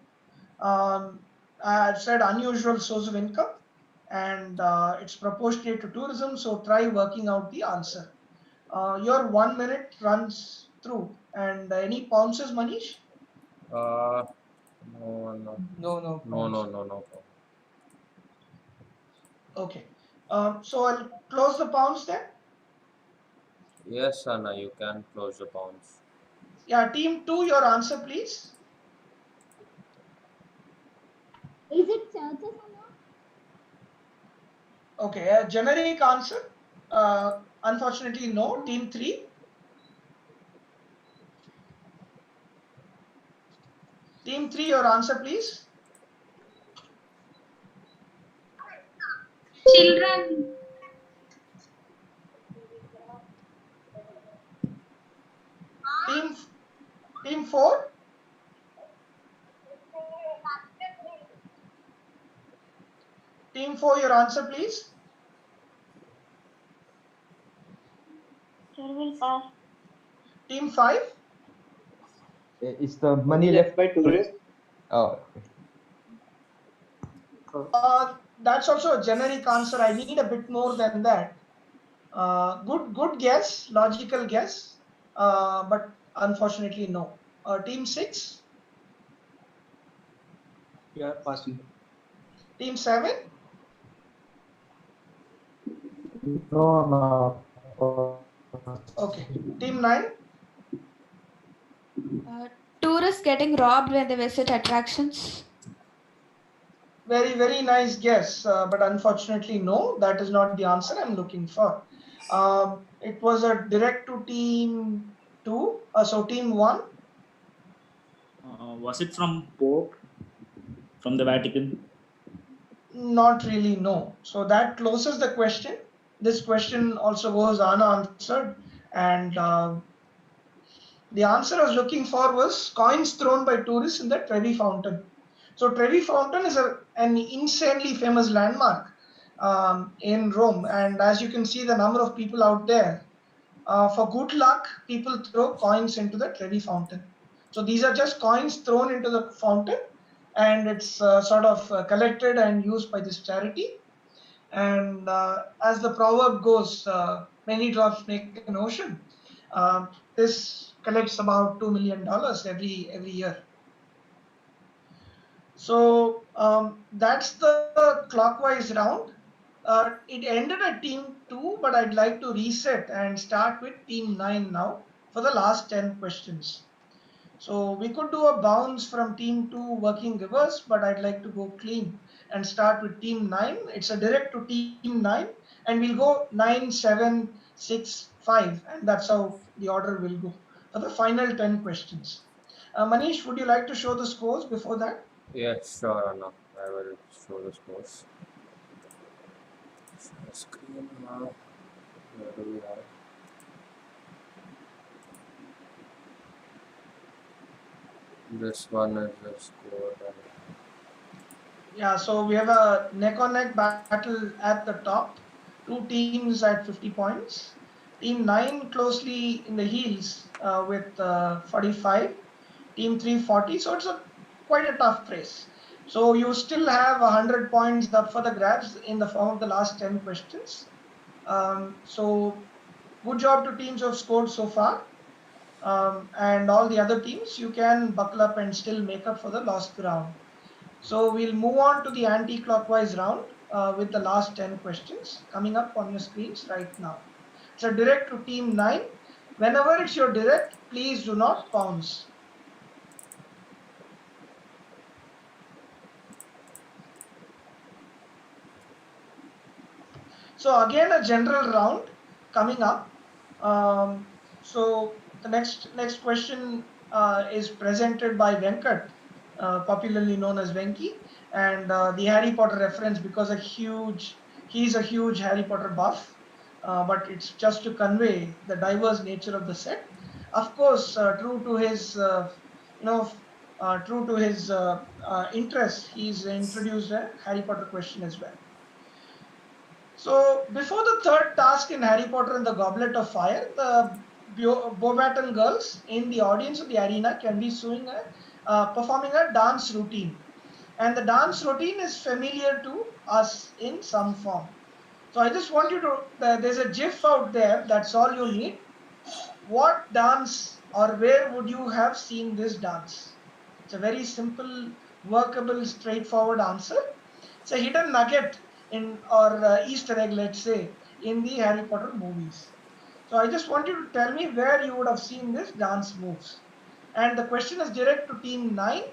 I've said unusual source of income, and it's proportionate to tourism. So try working out the answer. Your 1 minute runs through, and any pounces, Manish? No, no. No. Okay. So I'll close the pounds then. Yes, Anna, you can close the pounds. Yeah, team 2, your answer, please. Is it churches or not? Okay, a generic answer. Unfortunately, no. Team 3. Team 3, your answer, please. Children. Team 4. Team 4, your answer, please. Sir, will pass. Team 5. It's the money left by tourists. Oh. That's also a generic answer. I need a bit more than that. Good guess, logical guess, but unfortunately no. Team 6. Yeah, passing. Team 7. No. Okay. Team 9. Tourists getting robbed when they visit attractions. Very nice guess, but unfortunately no, that is not the answer I'm looking for. It was a direct to team 2, so team 1. Was it from Pope, from the Vatican? Not really, no. So that closes the question. This question also goes unanswered, and the answer I was looking for was coins thrown by tourists in the Trevi Fountain. So Trevi Fountain is an insanely famous landmark in Rome, and as you can see the number of people out there, for good luck, people throw coins into the Trevi Fountain. So these are just coins thrown into the fountain, and it's sort of collected and used by this charity. And as the proverb goes, many drops make an ocean. This collects about $2 million every year. So that's the clockwise round. It ended at team 2, but I'd like to reset and start with team 9 now for the last 10 questions. So we could do a bounce from team 2 working reverse, but I'd like to go clean and start with team 9. It's a direct to team 9, and we'll go 9, 7, 6, 5, and that's how the order will go for the final 10 questions. Manish, would you like to show the scores before that? Yes, sure, Anna. I will show the scores. Share screen now. Where do we have? This one is the score. Yeah, so we have a neck-on-neck battle at the top. Two teams at 50 points. Team 9 closely in the heels with 45. Team 3 40. So it's quite a tough race. So you still have 100 points up for the grabs in the form of the last 10 questions. So good job to teams who have scored so far. And all the other teams, you can buckle up and still make up for the lost ground. So we'll move on to the anti-clockwise round with the last 10 questions coming up on your screens right now. It's a direct to team 9. Whenever it's your direct, please do not pounce. So again, a general round coming up. So the next question is presented by Venkat, popularly known as Venki, and the Harry Potter reference because he's a huge Harry Potter buff, but it's just to convey the diverse nature of the set. Of course, true to his interest, he's introduced a Harry Potter question as well. So before the third task in Harry Potter and the Goblet of Fire, the Beauxbaton girls in the audience of the arena can be performing a dance routine. And the dance routine is familiar to us in some form. So I just want you to, there's a GIF out there, that's all you need. What dance or where would you have seen this dance? It's a very simple, workable, straightforward answer. It's a hidden nugget in or Easter egg, let's say, in the Harry Potter movies. So I just want you to tell me where you would have seen this dance moves. And the question is direct to team 9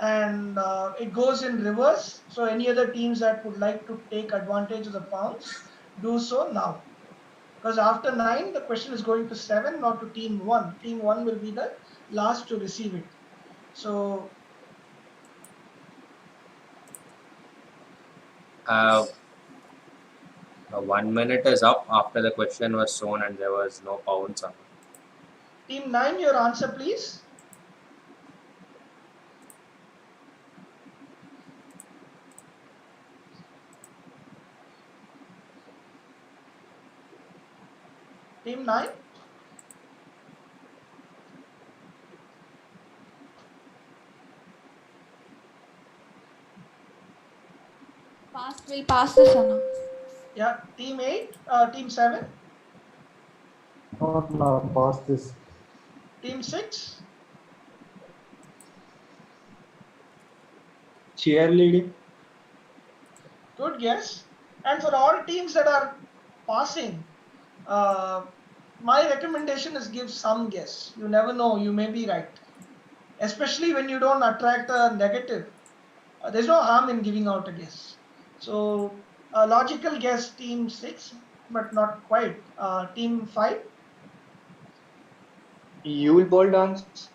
and it goes in reverse. So any other teams that would like to take advantage of the pounds, do so now. Because after 9, the question is going to 7, not to team 1. Team 1 will be the last to receive it. So 1 minute is up after the question was shown and there was no pounds on it. team 9, your answer please. Team 9. We'll pass this, Anna. Yeah, team 8, team 7. Not now, pass this. Team 6. Cheerleading. Good guess. And for all teams that are passing, my recommendation is give some guess. You never know, you may be right. Especially when you don't attract a negative. There's no harm in giving out a guess. So a logical guess, team 6, but not quite. Team 5. Yule Ball dance.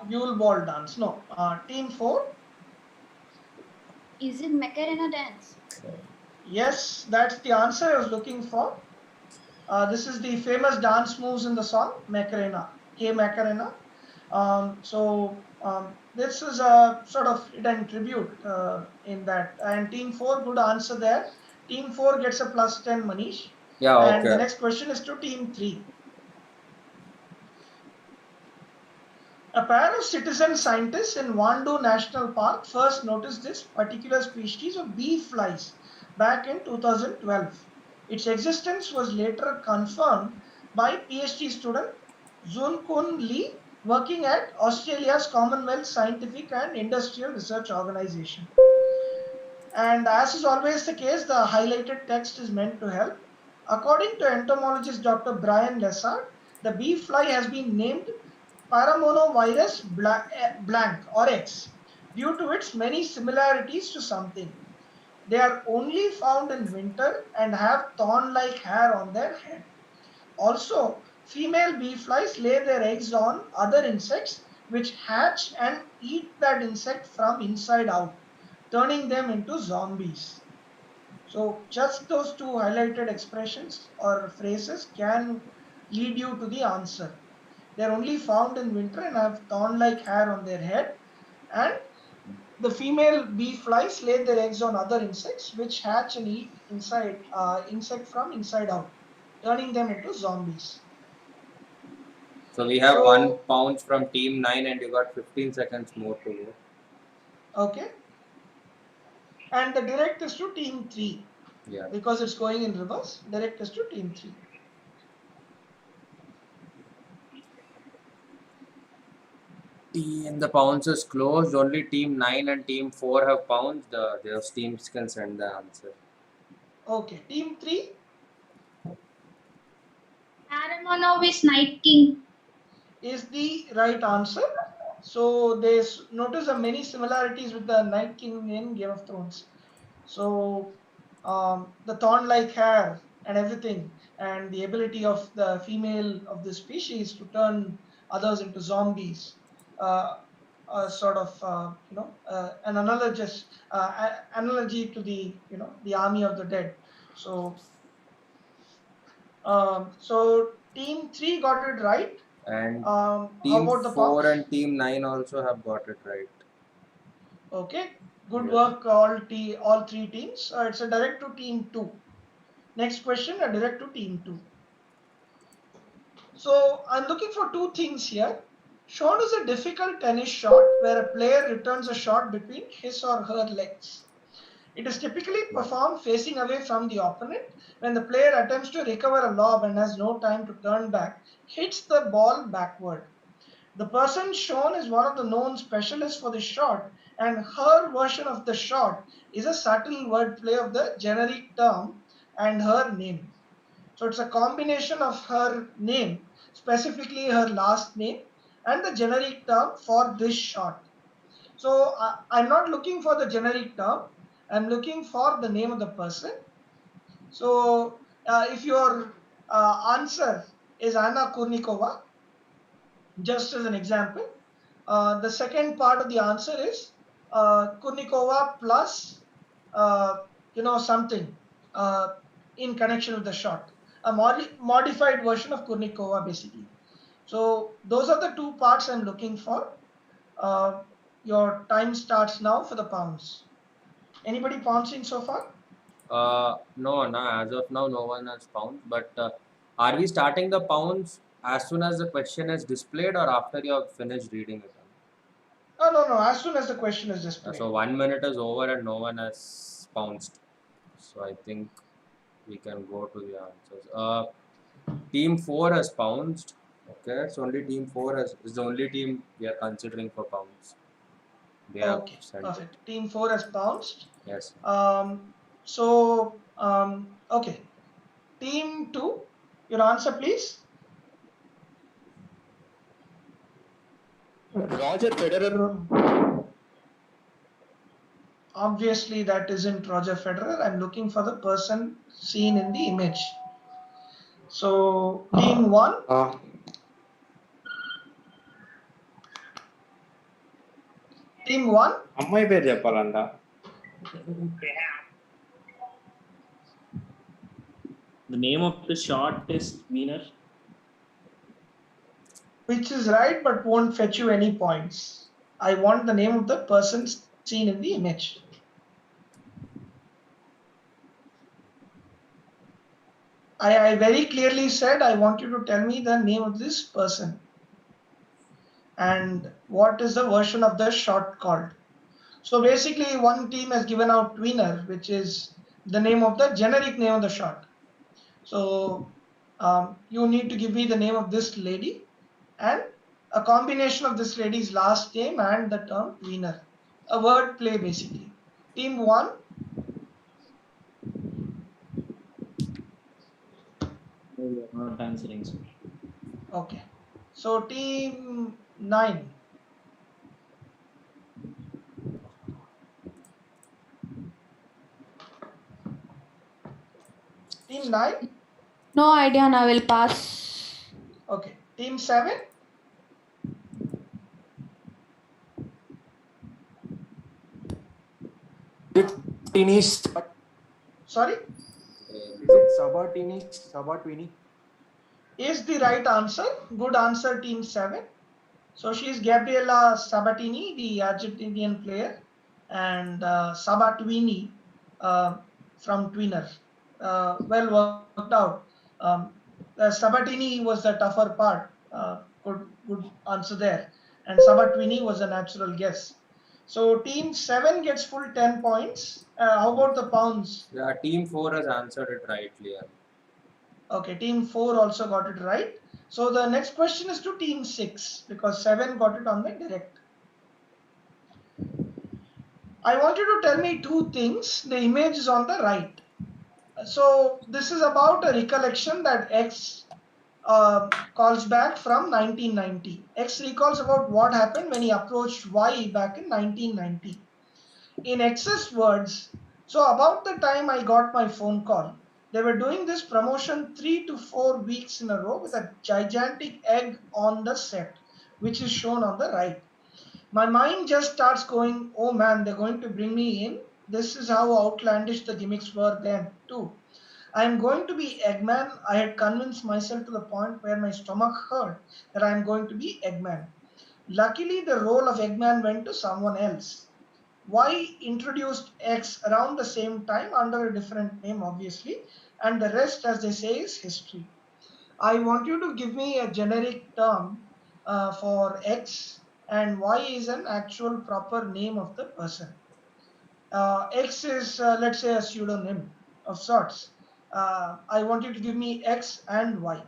Yule Ball dance. No. Team 4. Is it Macarena dance? Yes, that's the answer I was looking for. This is the famous dance moves in the song Macarena, Hey Macarena. This is a sort of hidden tribute in that. And team 4, good answer there. Team 4 gets a plus 10, Manish. Yeah, okay. And the next question is to team 3. A pair of citizen scientists in Wandu National Park first noticed this particular species of bee flies back in 2012. Its existence was later confirmed by PhD student Zun Kun Lee working at Australia's Commonwealth Scientific and Industrial Research Organization. And as is always the case, the highlighted text is meant to help. According to entomologist Dr. Brian Lessard, the bee fly has been named Paramonovirus blank or X due to its many similarities to something. They are only found in winter and have thorn-like hair on their head. Also, female bee flies lay their eggs on other insects which hatch and eat that insect from inside out, turning them into zombies. So just those two highlighted expressions or phrases can lead you to the answer. They are only found in winter and have thorn-like hair on their head, and the female bee flies lay their eggs on other insects which hatch and eat insect from inside out, turning them into zombies. So we have 1 pound from team 9 and you got 15 seconds more to go. Okay. And the direct is to team 3. Yeah. Because it's going in reverse, direct is to team 3. The pounds is closed. Only team 9 and team 4 have pounds. Those teams can send the answer. Okay, team 3. Aramonov is Night King. Is the right answer. So they notice many similarities with the Night King in Game of Thrones. So the thorn-like hair and everything, and the ability of the female of the species to turn others into zombies. Sort of an analogy to the army of the dead. So so team 3 got it right. And how team about the 4 pounds? and team 9 also have got it right. Okay, Good Yes. work, all three teams. It's a direct to team 2. Next question, a direct to team 2. So I'm looking for two things here. Shown is a difficult tennis shot where a player returns a shot between his or her legs. It is typically performed facing away from the opponent. When the player attempts to recover a lob and has no time to turn back, hits the ball backward. The person shown is one of the known specialists for the shot, and her version of the shot is a subtle wordplay of the generic term and her name. So it's a combination of her name, specifically her last name, and the generic term for this shot. So I'm not looking for the generic term. I'm looking for the name of the person. So if your answer is Anna Kurnikova, just as an example, the second part of the answer is Kurnikova plus something in connection with the shot, a modified version of Kurnikova basically. So those are the two parts I'm looking for. Your time starts now for the pounds. Anybody pouncing so far? No, as of now, no one has found. But are we starting the pounds as soon as the question is displayed or after you have finished reading it? Oh, no. As soon as the question is displayed. So 1 minute is over and no one has pounced. So I think we can go to the answers. Team 4 has pounced. Okay, so only team 4 is the only team we are considering for pounds. They have Okay, sent perfect. it. Team 4 has pounced. Yes. Okay. Team 2, your answer please. Roger Federer. Obviously, that isn't Roger Federer. I'm looking for the person seen in the image. So, team 1. Team 1. అమ్మాయి పేరు చెప్పాలంట. The name of the shot is Wiener. Which is right, but won't fetch you any points. I want the name of the person seen in the image. I very clearly said I want you to tell me the name of this person and what is the version of the shot called. So basically one team has given out Wiener, which is the name of the generic name of the shot. So you need to give me the name of this lady and a combination of this lady's last name and the term Wiener. A word play basically. Team 1. Not answering, sir. Okay. So team 9. Team 9? No idea, I will pass. Okay. Team 7? Sorry? Is it Sabatini? Is the right answer. Good answer, team 7. So she is Gabriela Sabatini, the Argentinian player, and Sabatini from Twinner. Well worked out. Sabatini was the tougher part. Good answer there. And Sabatini was a natural guess. So team 7 gets full 10 points. How about the pounds? Yeah, team 4 has answered it rightly. Okay, team 4 also got it right. So the next question is to team 6 because 7 got it on the direct. I want you to tell me two things. The image is on the right. So this is about a recollection that X calls back from 1990. X recalls about what happened when he approached Y back in 1990. In X's words, so about the time I got my phone call, they were doing this promotion 3 to 4 weeks in a row with a gigantic egg on the set, which is shown on the right. My mind just starts going, oh man, they're going to bring me in. This is how outlandish the gimmicks were then too. I am going to be Eggman. I had convinced myself to the point where my stomach hurt that I am going to be Eggman. Luckily, the role of Eggman went to someone else. Y introduced X around the same time under a different name, obviously, and the rest, as they say, is history. I want you to give me a generic term for X, and Y is an actual proper name of the person. X is, let's say, a pseudonym of sorts. I want you to give me X and Y.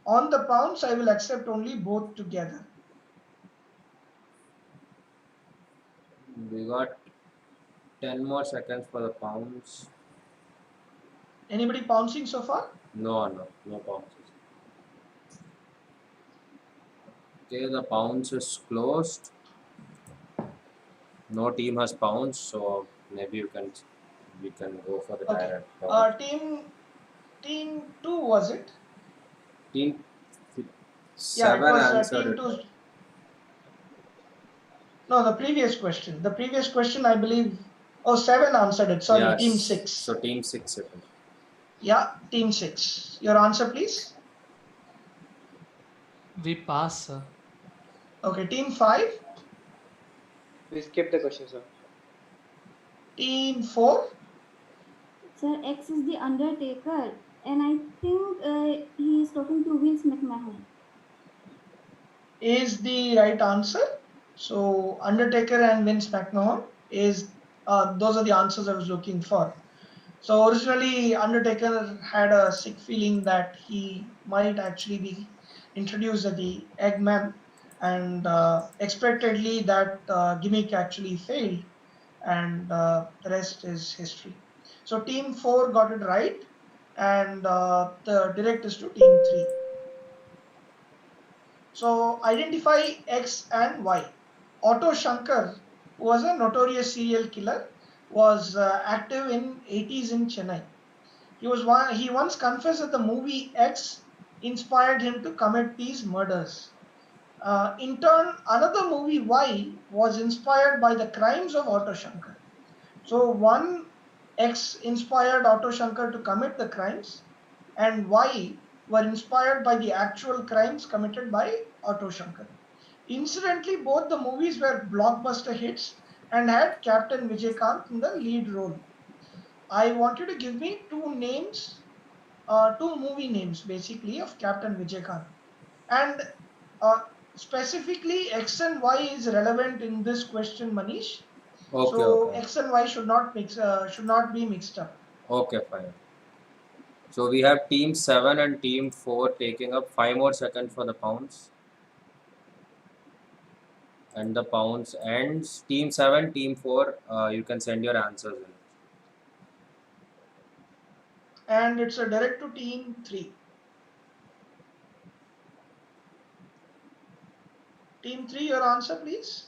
On the pounds, I will accept only both together. We got 10 more seconds for the pounds. Anybody pouncing so far? No pounds. Okay, the pounds is closed. No team has pounds, so maybe we can go for the Okay. direct pounds. Team 2, was it? Team Yeah, 7 it was answered team it. 2. No, the previous question. The previous question, I believe. Oh, 7 answered it. Sorry, Yes. team 6. So team 6 it is. Yeah, team 6. Your answer, please. We pass, sir. Okay, team 5. We skip the question, sir. Team 4. Sir, X is the Undertaker, and I think he is talking to Vince McMahon. Is the right answer. So Undertaker and Vince McMahon is those are the answers I was looking for. So originally Undertaker had a sick feeling that he might actually be introduced as the Eggman, and expectedly that gimmick actually failed, and the rest is history. So team 4 got it right, and the direct is to team 3. So identify X and Y. Otto Shankar, who was a notorious serial killer, was active in 80s in Chennai. He once confessed that the movie X inspired him to commit these murders. In turn, another movie Y was inspired by the crimes of Otto Shankar. So one X inspired Otto Shankar to commit the crimes, and Y were inspired by the actual crimes committed by Otto Shankar. Incidentally, both the movies were blockbuster hits and had Captain Vijay in the lead role. I want you to give me two names, two movie names basically of Captain Vijay and uh, specifically X and Y is relevant in this question, Manish. Okay, So okay. X and Y should not be mixed up. Okay, fine. So we have team 7 and team 4 taking up 5 more seconds for the pounds. And the pounds ends. Team 7, team 4, you can send your answers in. And it's a direct to team 3. Team 3, your answer, please.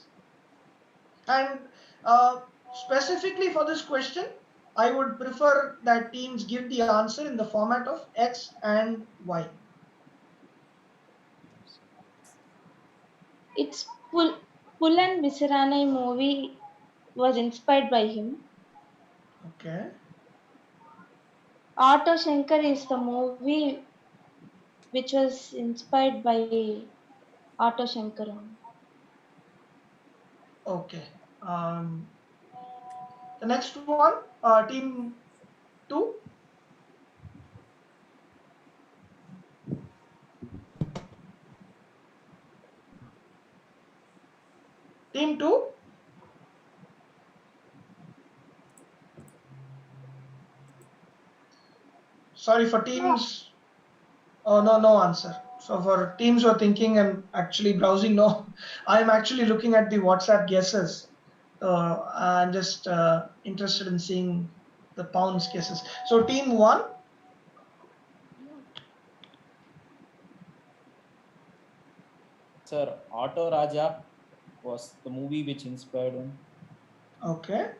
And specifically for this question, I would prefer that teams give the answer in the format of X and Y. It's Pulan Visaranai movie was inspired by him. Okay. Otto Shankar is the movie which was inspired by Otto Shankar. Okay. The next one, team 2. Team 2. Sorry for teams. Oh, no answer. So for teams who are thinking and actually browsing, no, I'm actually looking at the WhatsApp guesses. I'm just interested in seeing the pounds guesses. So team 1. Sir, Auto Raja was the movie which inspired him. Okay.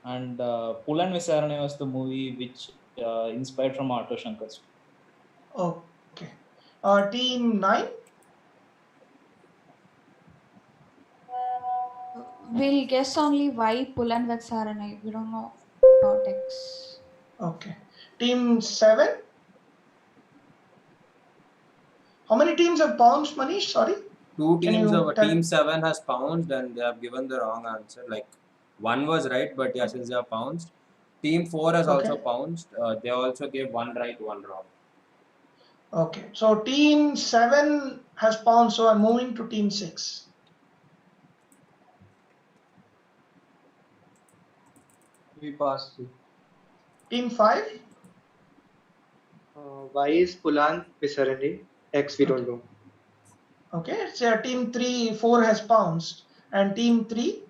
And Pulan Visarane was the movie which inspired from Otto Shankar. Okay. Team 9. We'll guess only Y, Pulan Vaxaranai. We don't know about X. Okay. Team 7. How many teams have pounds, Manish? Sorry. Two Can teams you of tell? team 7 has pounced and they have given the wrong answer. Like one was right, but yeah, since they have pounced. Team 4 has also Okay. pounced. They also gave one right, one wrong. Okay. So team 7 has pounced, so I'm moving to team 6. We pass. Team 5? Y is Pulan Pisarani. X we don't know. Okay. So team 4 has pounced. And team 3?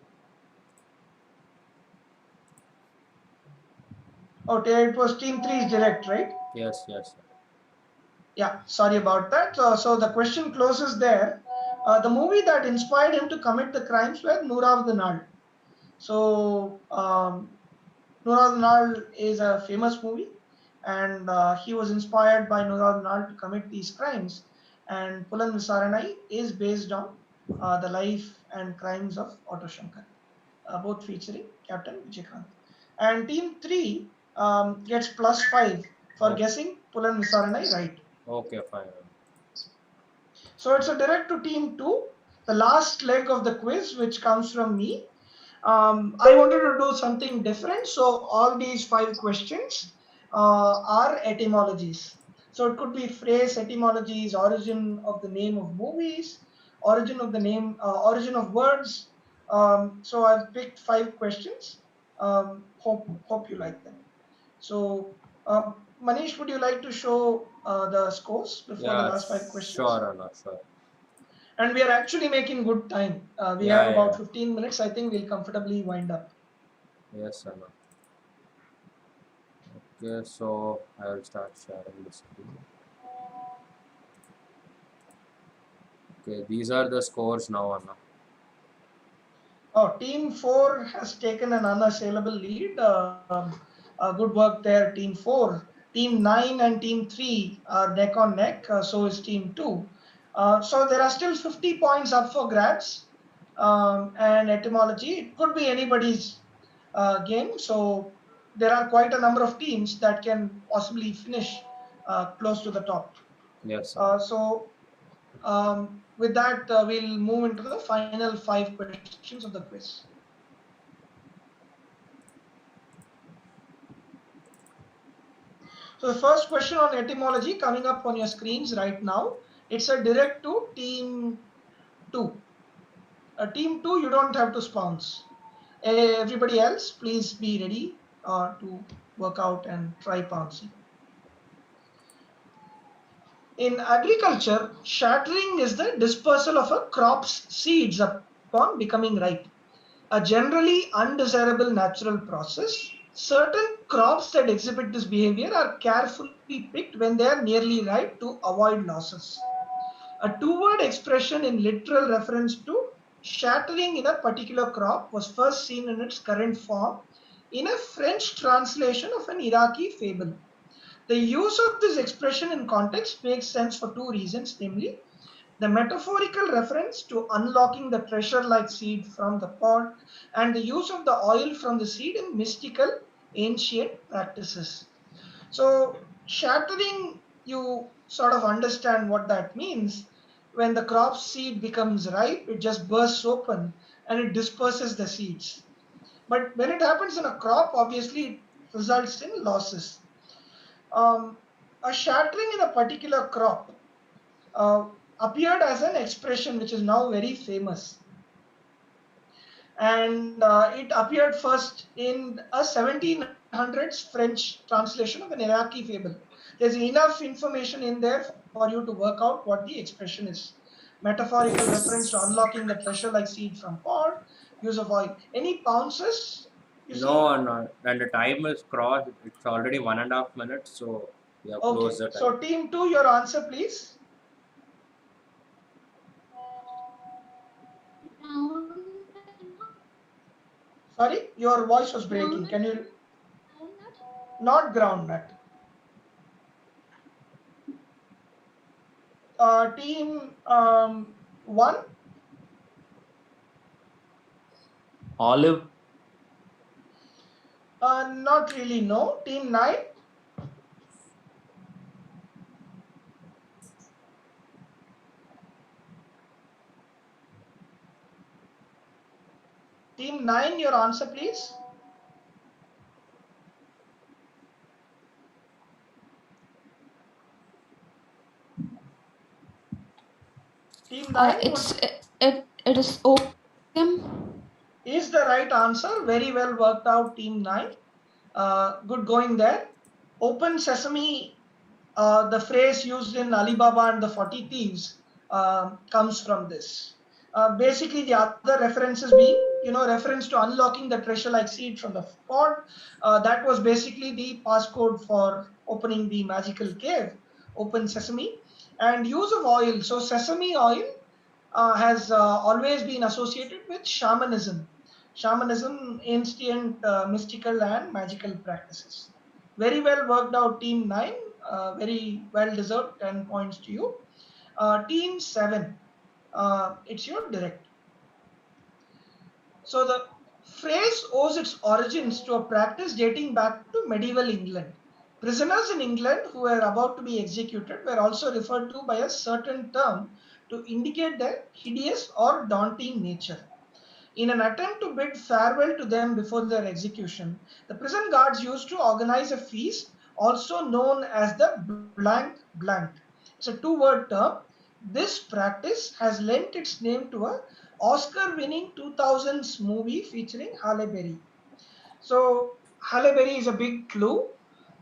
Okay, it was team 3 is direct, right? Yes, yes. Yeah, sorry about that. So the question closes there. The movie that inspired him to commit the crimes were Noor the Nal. So Noor the Nal is a famous movie, and he was inspired by Noor the Nal to commit these crimes. And Pulan Visaranai is based on the life and crimes of Otto Shankar, both featuring Captain Vijaykanth. And team 3 gets +5 for Oh. guessing Pulan Visaranai right. Okay, fine. So it's a direct to team 2, the last leg of the quiz, which comes from me. I wanted to do something different. So all these 5 questions are etymologies. So it could be phrase etymologies, origin of the name of movies, origin of the name, origin of words. So I've picked 5 questions. Hope you like them. So Manish, would you like to show the scores before the Yeah, last 5 questions? sure, Anna, sure. And we are actually making good time. We have Yeah, about yeah. 15 minutes. I think we'll comfortably wind up. Yes, Anna. Okay, so I will start sharing the screen. Okay, these are the scores now, Anna. Oh, team 4 has taken an unassailable lead. Good work there, team 4. Team 9 and team 3 are neck on neck. So is team 2. So there are still 50 points up for grabs. And etymology, it could be anybody's game. So there are quite a number of teams that can possibly finish close to the top. Yes, Anna. So with that, we'll move into the final 5 questions of the quiz. So the first question on etymology coming up on your screens right now, it's a direct to team 2. Team 2, you don't have to spounce. Everybody else, please be ready to work out and try pouncing. In agriculture, shattering is the dispersal of a crop's seeds upon becoming ripe, a generally undesirable natural process. Certain crops that exhibit this behavior are carefully picked when they are nearly ripe to avoid losses. A two-word expression in literal reference to shattering in a particular crop was first seen in its current form in a French translation of an Iraqi fable. The use of this expression in context makes sense for 2 reasons, namely, the metaphorical reference to unlocking the treasure like seed from the pod, and the use of the oil from the seed in mystical ancient practices. So, shattering, you sort of understand what that means. When the crop seed becomes ripe, it just bursts open and it disperses the seeds. But when it happens in a crop, obviously it results in losses. A shattering in a particular crop appeared as an expression which is now very famous. And it appeared first in a 1700s French translation of an Iraqi fable. There's enough information in there for you to work out what the expression is. Metaphorical reference to unlocking the treasure like seed from pod, use of oil. Any pounces? No, Anna. And the time is crossed. It's already 1.5 minutes, so we have Okay, closed the time. so team 2, your answer please. Sorry, your voice was breaking. Can you? Not groundnut. Team 1. Olive. Not really. No. Team 9. Team 9, your answer please. Team 9 it is opium. Is the right answer. Very well worked out, Team 9. Good going there. Open sesame, the phrase used in Alibaba and the 40 Thieves comes from this. Basically, the other references being, reference to unlocking the treasure like seed from the pot. That was basically the passcode for opening the magical cave, open sesame. And use of oil. So sesame oil has always been associated with shamanism. Shamanism, ancient mystical and magical practices. Very well worked out, Team 9. Very well deserved 10 points to you. Team 7, it's your direct. So the phrase owes its origins to a practice dating back to medieval England. Prisoners in England who were about to be executed were also referred to by a certain term to indicate their hideous or daunting nature. In an attempt to bid farewell to them before their execution, the prison guards used to organize a feast, also known as the blank blank. It's a two-word term. This practice has lent its name to a Oscar-winning 2000s movie featuring Halle Berry. So Halle Berry is a big clue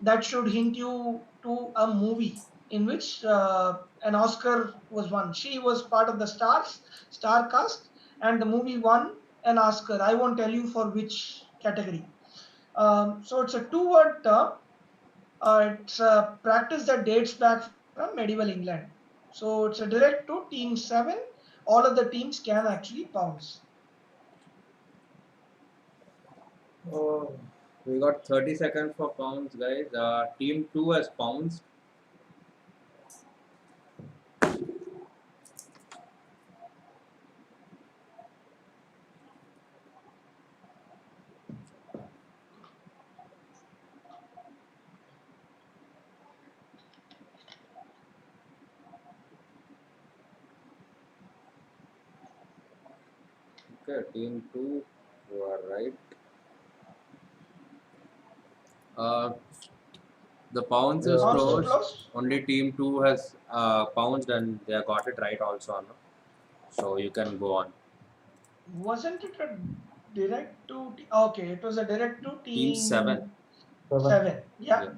that should hint you to a movie in which an Oscar was won. She was part of the star cast, and the movie won an Oscar. I won't tell you for which category. So it's a two-word term. It's a practice that dates back from medieval England. So it's a direct to Team 7. All of the teams can actually pounce. Oh, we got 30 seconds for pounds, guys. Team 2 has pounced. Okay, Team 2, you are right. The pounds is closed. Only Team 2 has pounced and they got it right also. No? So you can go on. Wasn't it a direct to? Okay, it was a direct to Team 7. 7. Yeah.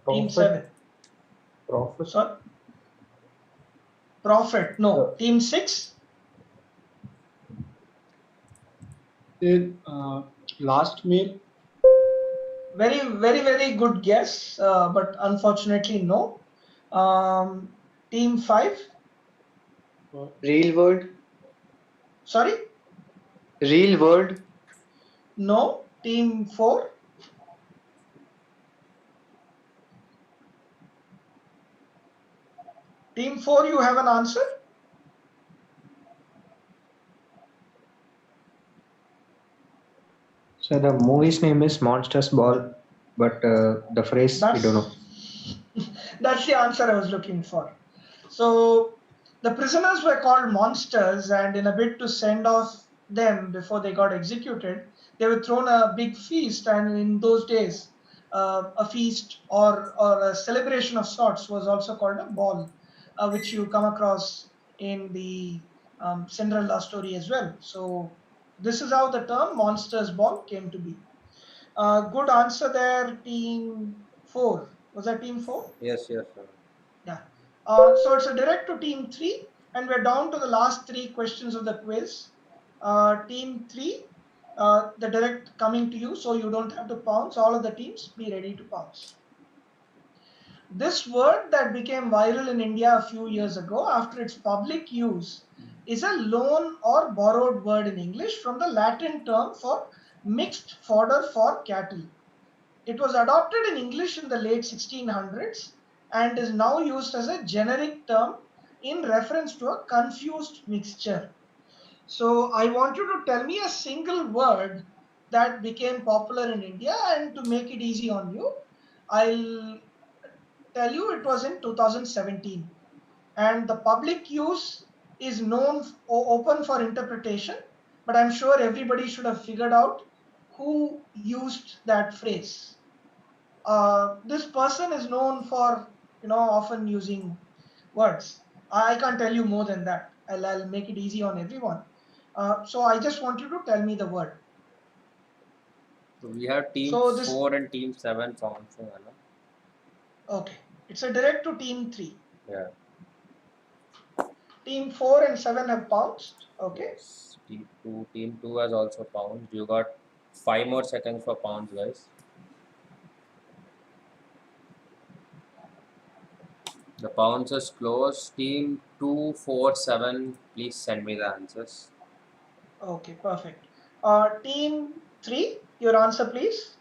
Team 7. Prophet. Sorry. Prophet. No. Team 6. Last meal. Very, very, very good guess, but unfortunately no. Team 5. Real world. Sorry. Real world. No. Team 4. Team 4, you have an answer? So the movie's name is Monsters Ball, but the phrase we don't know. That's the answer I was looking for. So the prisoners were called monsters, and in a bid to send off them before they got executed, they were thrown a big feast. And in those days, a feast or a celebration of sorts was also called a ball, which you come across in the Cinderella story as well. So this is how the term monsters ball came to be. Good answer there, Team 4. Was that Team 4? Yes, yes, sir. Yeah. So it's a direct to Team 3, and we're down to the last 3 questions of the quiz. Team 3, the direct coming to you, so you don't have to pounce. All of the teams, be ready to pounce. This word that became viral in India a few years ago after its public use is a loan or borrowed word in English from the Latin term for mixed fodder for cattle. It was adopted in English in the late 1600s and is now used as a generic term in reference to a confused mixture. So I want you to tell me a single word that became popular in India, and to make it easy on you, I'll tell you it was in 2017, and the public use is known open for interpretation, but I'm sure everybody should have figured out who used that phrase. This person is known for, often using words. I can't tell you more than that. I'll make it easy on everyone. So I just want you to tell me the word. So we have team So this, 4 and team 7 bouncing. okay, it's a direct to team 3. Yeah. Team 4 and 7 have bounced. Okay. Yes. Team 2 has also pounced. You got 5 more seconds for pounds, guys. The pounds is closed. Team 2, 4, 7, please send me the answers. Okay, perfect. Team 3, your answer, please.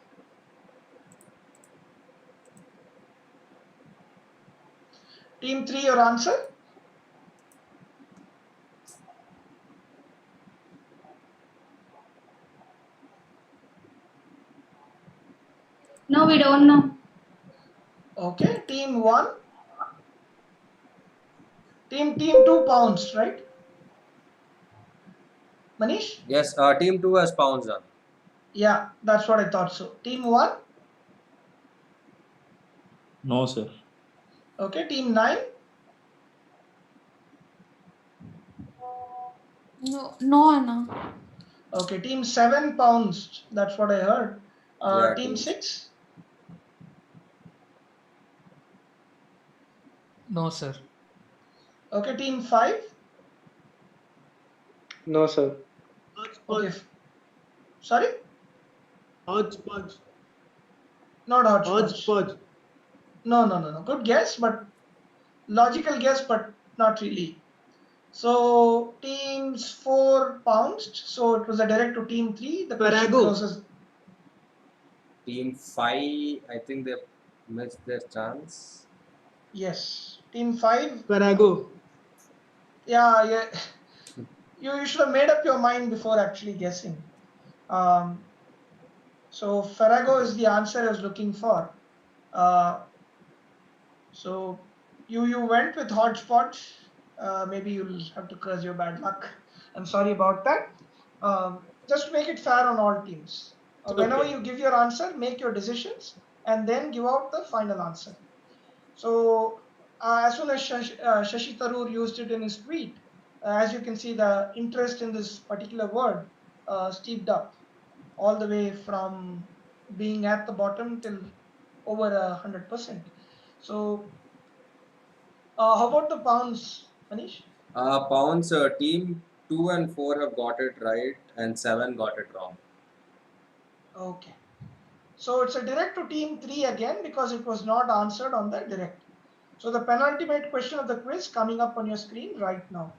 Team 3, your answer. No, we don't know. Okay, team 1. Team 2 pounced, right? Manish? Yes, team 2 has pounced on. Yeah, that's what I thought so. Team 1? No, sir. Okay, team 9? No, Anna. Okay, team 7 pounced. That's what I heard. Yeah, team team 6? No, sir. Okay, team 5? No, sir. Okay. Sorry? Hodgepodge. Not hodgepodge. Hodgepodge. No. Good guess, but logical guess, but not really. So teams 4 pounced. So it was a direct to team 3. The question Farrago. closes. Team 5, I think they missed their chance. Yes. Team 5. Farrago. Yeah. You should have made up your mind before actually guessing. So Farrago is the answer I was looking for. So you went with hodgepodge. Maybe you'll have to curse your bad luck. I'm sorry about that. Just to make it fair on all teams. Whenever you give your answer, make your decisions and then give out the final answer. So as soon as Shashi Tharoor used it in his tweet, as you can see, the interest in this particular word steeped up all the way from being at the bottom till over 100%. So how about the pounds, Manish? Pounds, team 2 and 4 have got it right and 7 got it wrong. Okay. So it's a direct to team 3 again because it was not answered on the direct. So the penultimate question of the quiz coming up on your screen right now.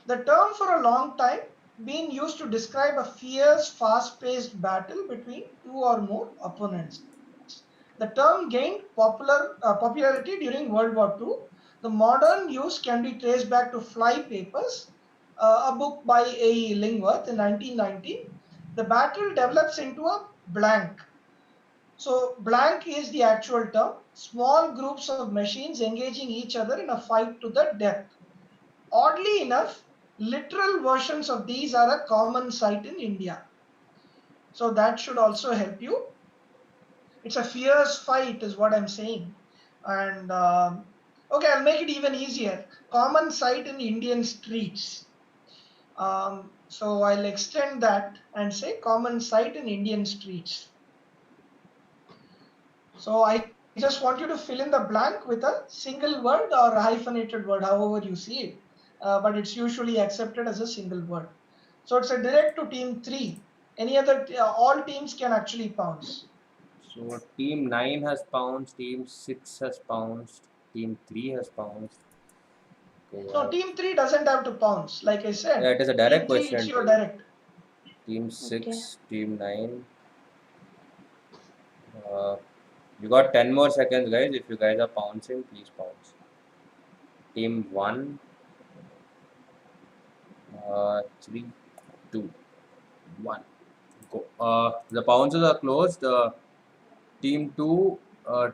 The term for a long time been used to describe a fierce, fast-paced battle between 2 or more opponents. The term gained popularity during World War II. The modern use can be traced back to Fly Papers, a book by A. Lingworth in 1990. The battle develops into a blank. So blank is the actual term. Small groups of machines engaging each other in a fight to the death. Oddly enough, literal versions of these are a common sight in India. So that should also help you. It's a fierce fight is what I'm saying. And okay, I'll make it even easier. Common sight in Indian streets. So I'll extend that and say common sight in Indian streets. So I just want you to fill in the blank with a single word or a hyphenated word, however you see it. But it's usually accepted as a single word. So it's a direct to team 3. Any other, all teams can actually pounce. So team 9 has pounced, team 6 has pounced, team 3 has pounced. Okay, No, team 3 doesn't have to pounce. Like I said, yeah, it is a direct team 3, question. it's your direct. Team 6, Okay. team 9. You got 10 more seconds, guys. If you guys are pouncing, please pounce. Team 1. 3, 2, 1. Go. The pounces are closed. Team 2,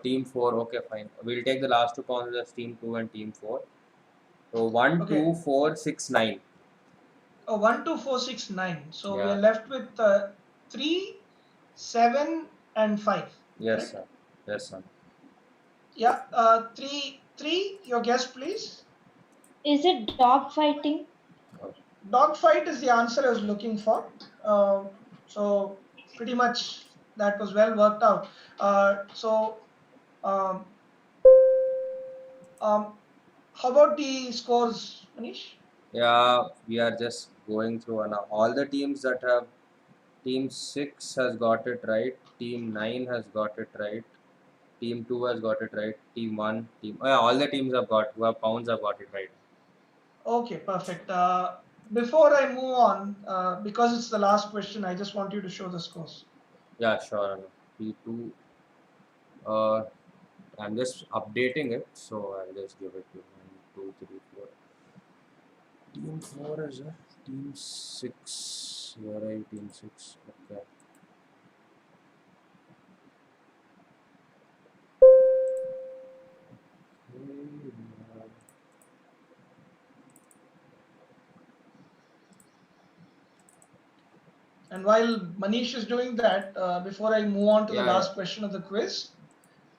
team 4. Okay, fine. We'll take the last two pounces as team 2 and team 4. So 1, Okay. 2, 4, 6, 9. 1, 2, 4, 6, 9. So we Yeah. are left with 3, 7, and 5. Yes, Correct? sir. Yes, sir. Yeah. 3. Your guess, please. Is it dog fighting? Dogfight is the answer I was looking for. So pretty much that was well worked out. Um, how about the scores, Manish? Yeah, we are just going through and all the teams that have team 6 has got it right, team 9 has got it right, team 2 has got it right, team 1, all the teams who have pounds have got it right. Okay, perfect. Before I move on, because it's the last question, I just want you to show the scores. Yeah, sure. P2, I'm just updating it, so I'll just give it to 1, 2, 3, 4. Team 4 is a team 6. Where are you, team 6? Okay. And while Manish is doing that, before I move on to the last question of the quiz,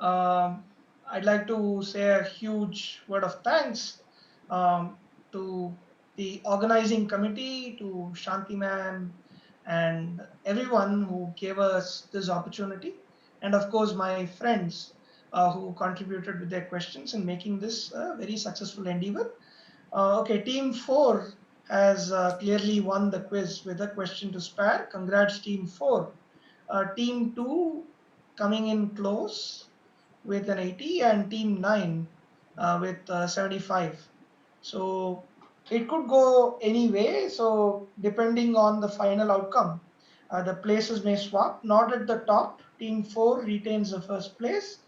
I'd like to say a huge word of thanks to the organizing committee, to Shanti ma'am, and everyone who gave us this opportunity, and of course my friends who contributed with their questions in making this a very successful endeavor. Okay, team 4 has clearly won the quiz with a question to spare. Congrats, team 4. Team 2 coming in close with an 80, and team 9 with 75. So it could go any way. So depending on the final outcome, the places may swap. Not at the top. Team 4 retains the first place,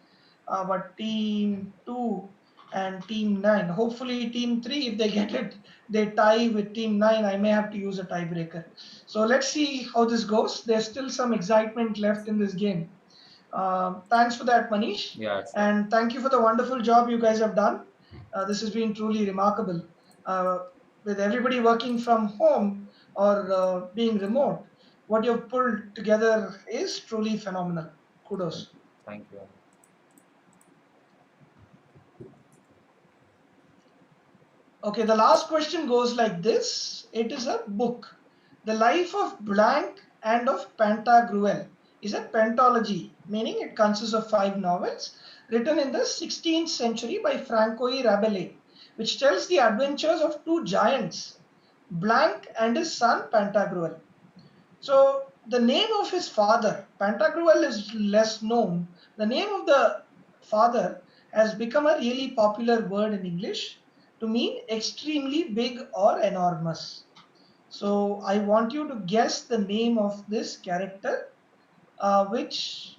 but team 2 and team 9, hopefully team 3, if they get it, they tie with team 9. I may have to use a tiebreaker. So let's see how this goes. There's still some excitement left in this game. Thanks for that, Manish. Yeah, sure. And thank you for the wonderful job you guys have done. This has been truly remarkable. With everybody working from home or being remote, what you've pulled together is truly phenomenal. Kudos. Thank you. Okay, the last question goes like this. It is a book. The Life of Blank and of Pantagruel is a pentology, meaning it consists of 5 novels written in the 16th century by Francois Rabelais, which tells the adventures of 2 giants, Blank and his son Pantagruel. So the name of his father, Pantagruel, is less known. The name of the father has become a really popular word in English to mean extremely big or enormous. So I want you to guess the name of this character, which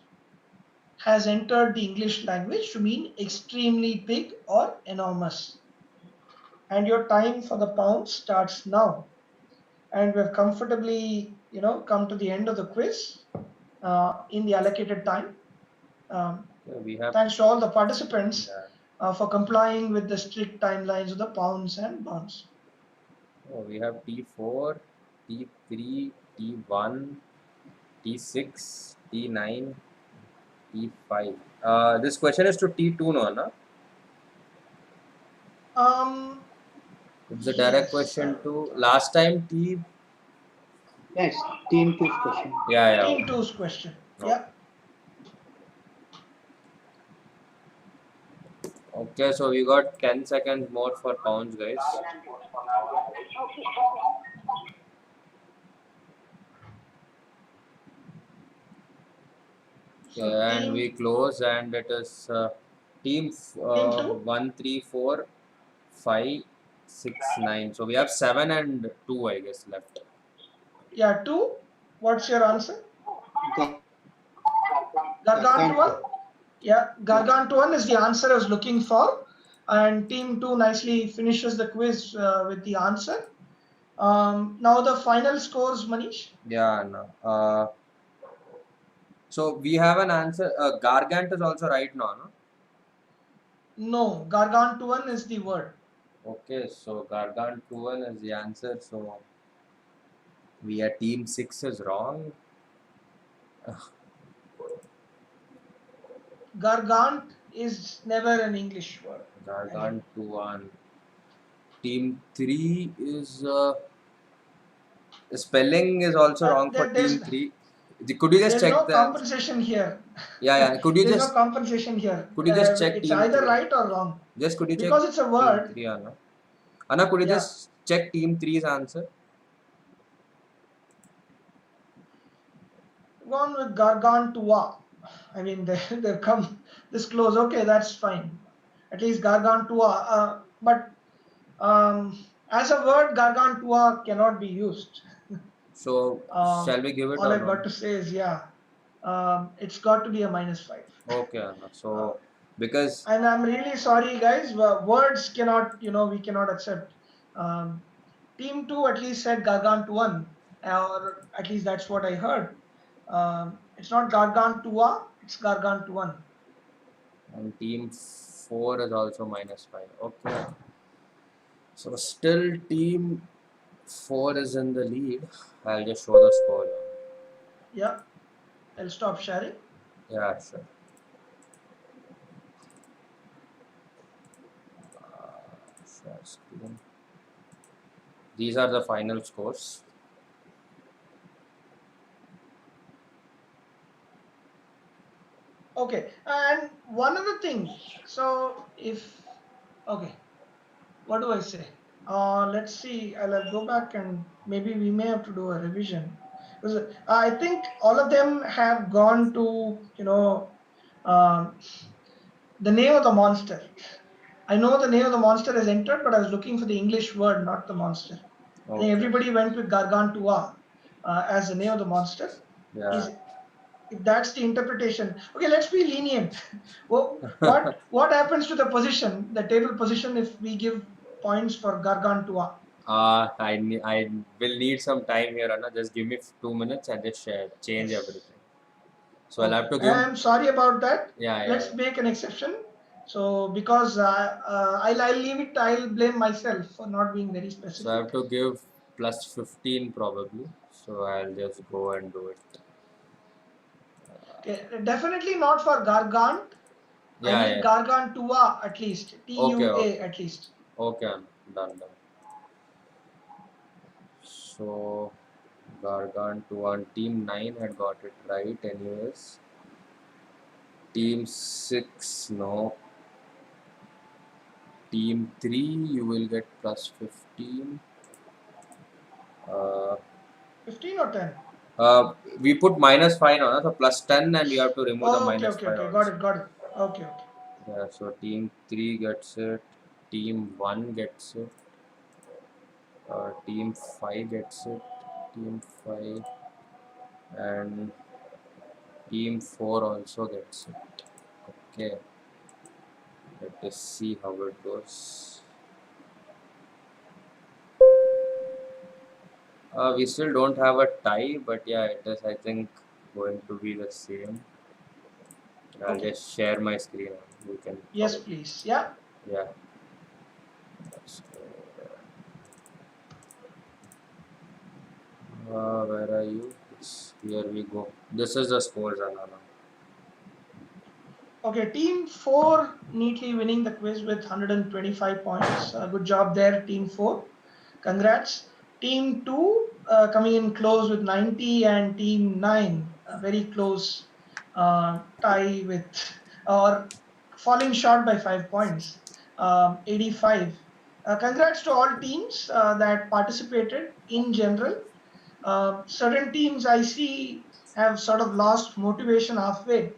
has entered the English language to mean extremely big or enormous. And your time for the pound starts now. And we've comfortably, come to the end of the quiz in the allocated time. We have. Thanks to all the participants for complying with the strict timelines of the pounds and bonds. Oh, we have T4, T3, T1, T6, T9, T5. This question is to T2 now, na? It's a direct question to last time T. Yes, team 2's question. Yeah. Team 2's question. Yeah. Okay, so we got 10 seconds more for pounds, guys. And we close, and it is team 1, 3, 4, 5, 6, 9. So we have 7 and 2, I guess, left. Yeah, 2. What's your answer? Gargantuan? Yeah, Gargantuan is the answer I was looking for. And team 2 nicely finishes the quiz with the answer. Now the final scores, Manish. Yeah, no. So we have an answer. Gargant is also right now, no? No, Gargantuan is the word. Okay, so Gargantuan is the answer. So We are team 6 is wrong. Gargant is never an English word. Gargantuan. Team 3 is spelling is also wrong for team 3. Could you just There's no check the compensation here. Yeah. Could you There's just no compensation here. could you just check It's team either 3? right or wrong. Just could you check Because it's a team word. 3, Anna? Anna, could you Yeah. just check team 3's answer? Gone with Gargantua. I mean, they come this close. Okay, that's fine. At least Gargantua. But as a word, Gargantua cannot be used. So shall we give it All or I've got not? to say is, yeah, it's got to be a -5. Okay, Anna. So because And I'm really sorry, guys. Words cannot, we cannot accept. Team 2 at least said Gargantuan, or at least that's what I heard. It's not Gargantua, it's Gargantuan. and team 4 is also -5. Okay. So still team 4 is in the lead. I'll just show the score now. Yeah, I'll stop sharing. Yeah, sure. Share screen. These are the final scores. Okay, and one other thing. So okay, what do I say? Let's see. I'll go back and maybe we may have to do a revision. Because I think all of them have gone to, um, the name of the monster. I know the name of the monster is entered, but I was looking for the English word, not the monster. I think everybody went with Gargantua as the name of the monster. Yeah. If that's the interpretation, okay, let's be lenient. What happens to the position, the table position, if we give points for Gargantua? I will need some time here, Anna. Just give me 2 minutes and just change everything. So I'll have to give. I'm sorry about that. Yeah. Let's make an exception. So because I'll leave it. I'll blame myself for not being very specific. So I have to give +15 probably. So I'll just go and do it. Okay, definitely not for Gargant. Yeah, I need Gargantua at least. TUA at least. Okay, done. So Gargantua, team 9 had got it right anyways. Team 6, no. Team 3, you will get +15. 15 or 10? We put -5 on, so +10, and you have to remove the -5. Okay. Got it. Okay. Yeah, so team 3 gets it. Team 1 gets it. Team 5 gets it. Team 5 and team 4 also gets it. Okay. Let us see how it goes. We still don't have a tie, but yeah, it is, I think, going to be the same. I'll just share my screen. You can. Yes, please. Yeah. Yeah. Where are you? Here we go. This is the scores, Anana. Okay, team 4 neatly winning the quiz with 125 points. Good job there, team 4. Congrats. Team 2 coming in close with 90, and team 9 a very close tie with, or falling short by 5 points, 85. Congrats to all teams that participated in general. Certain teams I see have sort of lost motivation halfway.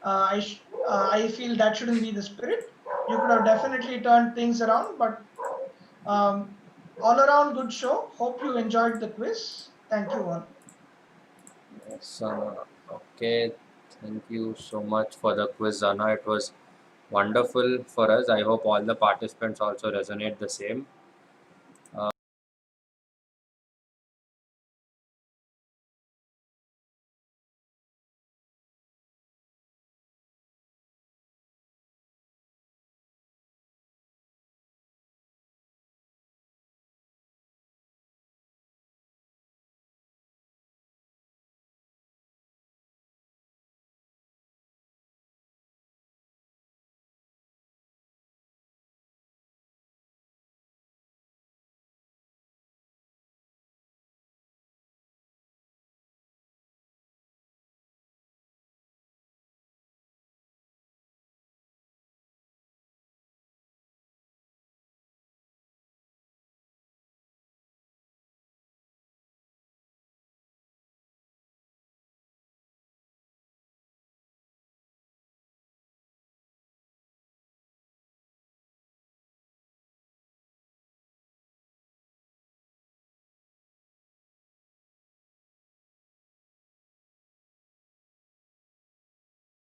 I feel that shouldn't be the spirit. You could have definitely turned things around, but all around good show. Hope you enjoyed the quiz. Thank you all. Yes, okay. Thank you so much for the quiz, Anna. It was wonderful for us. I hope all the participants also resonate the same.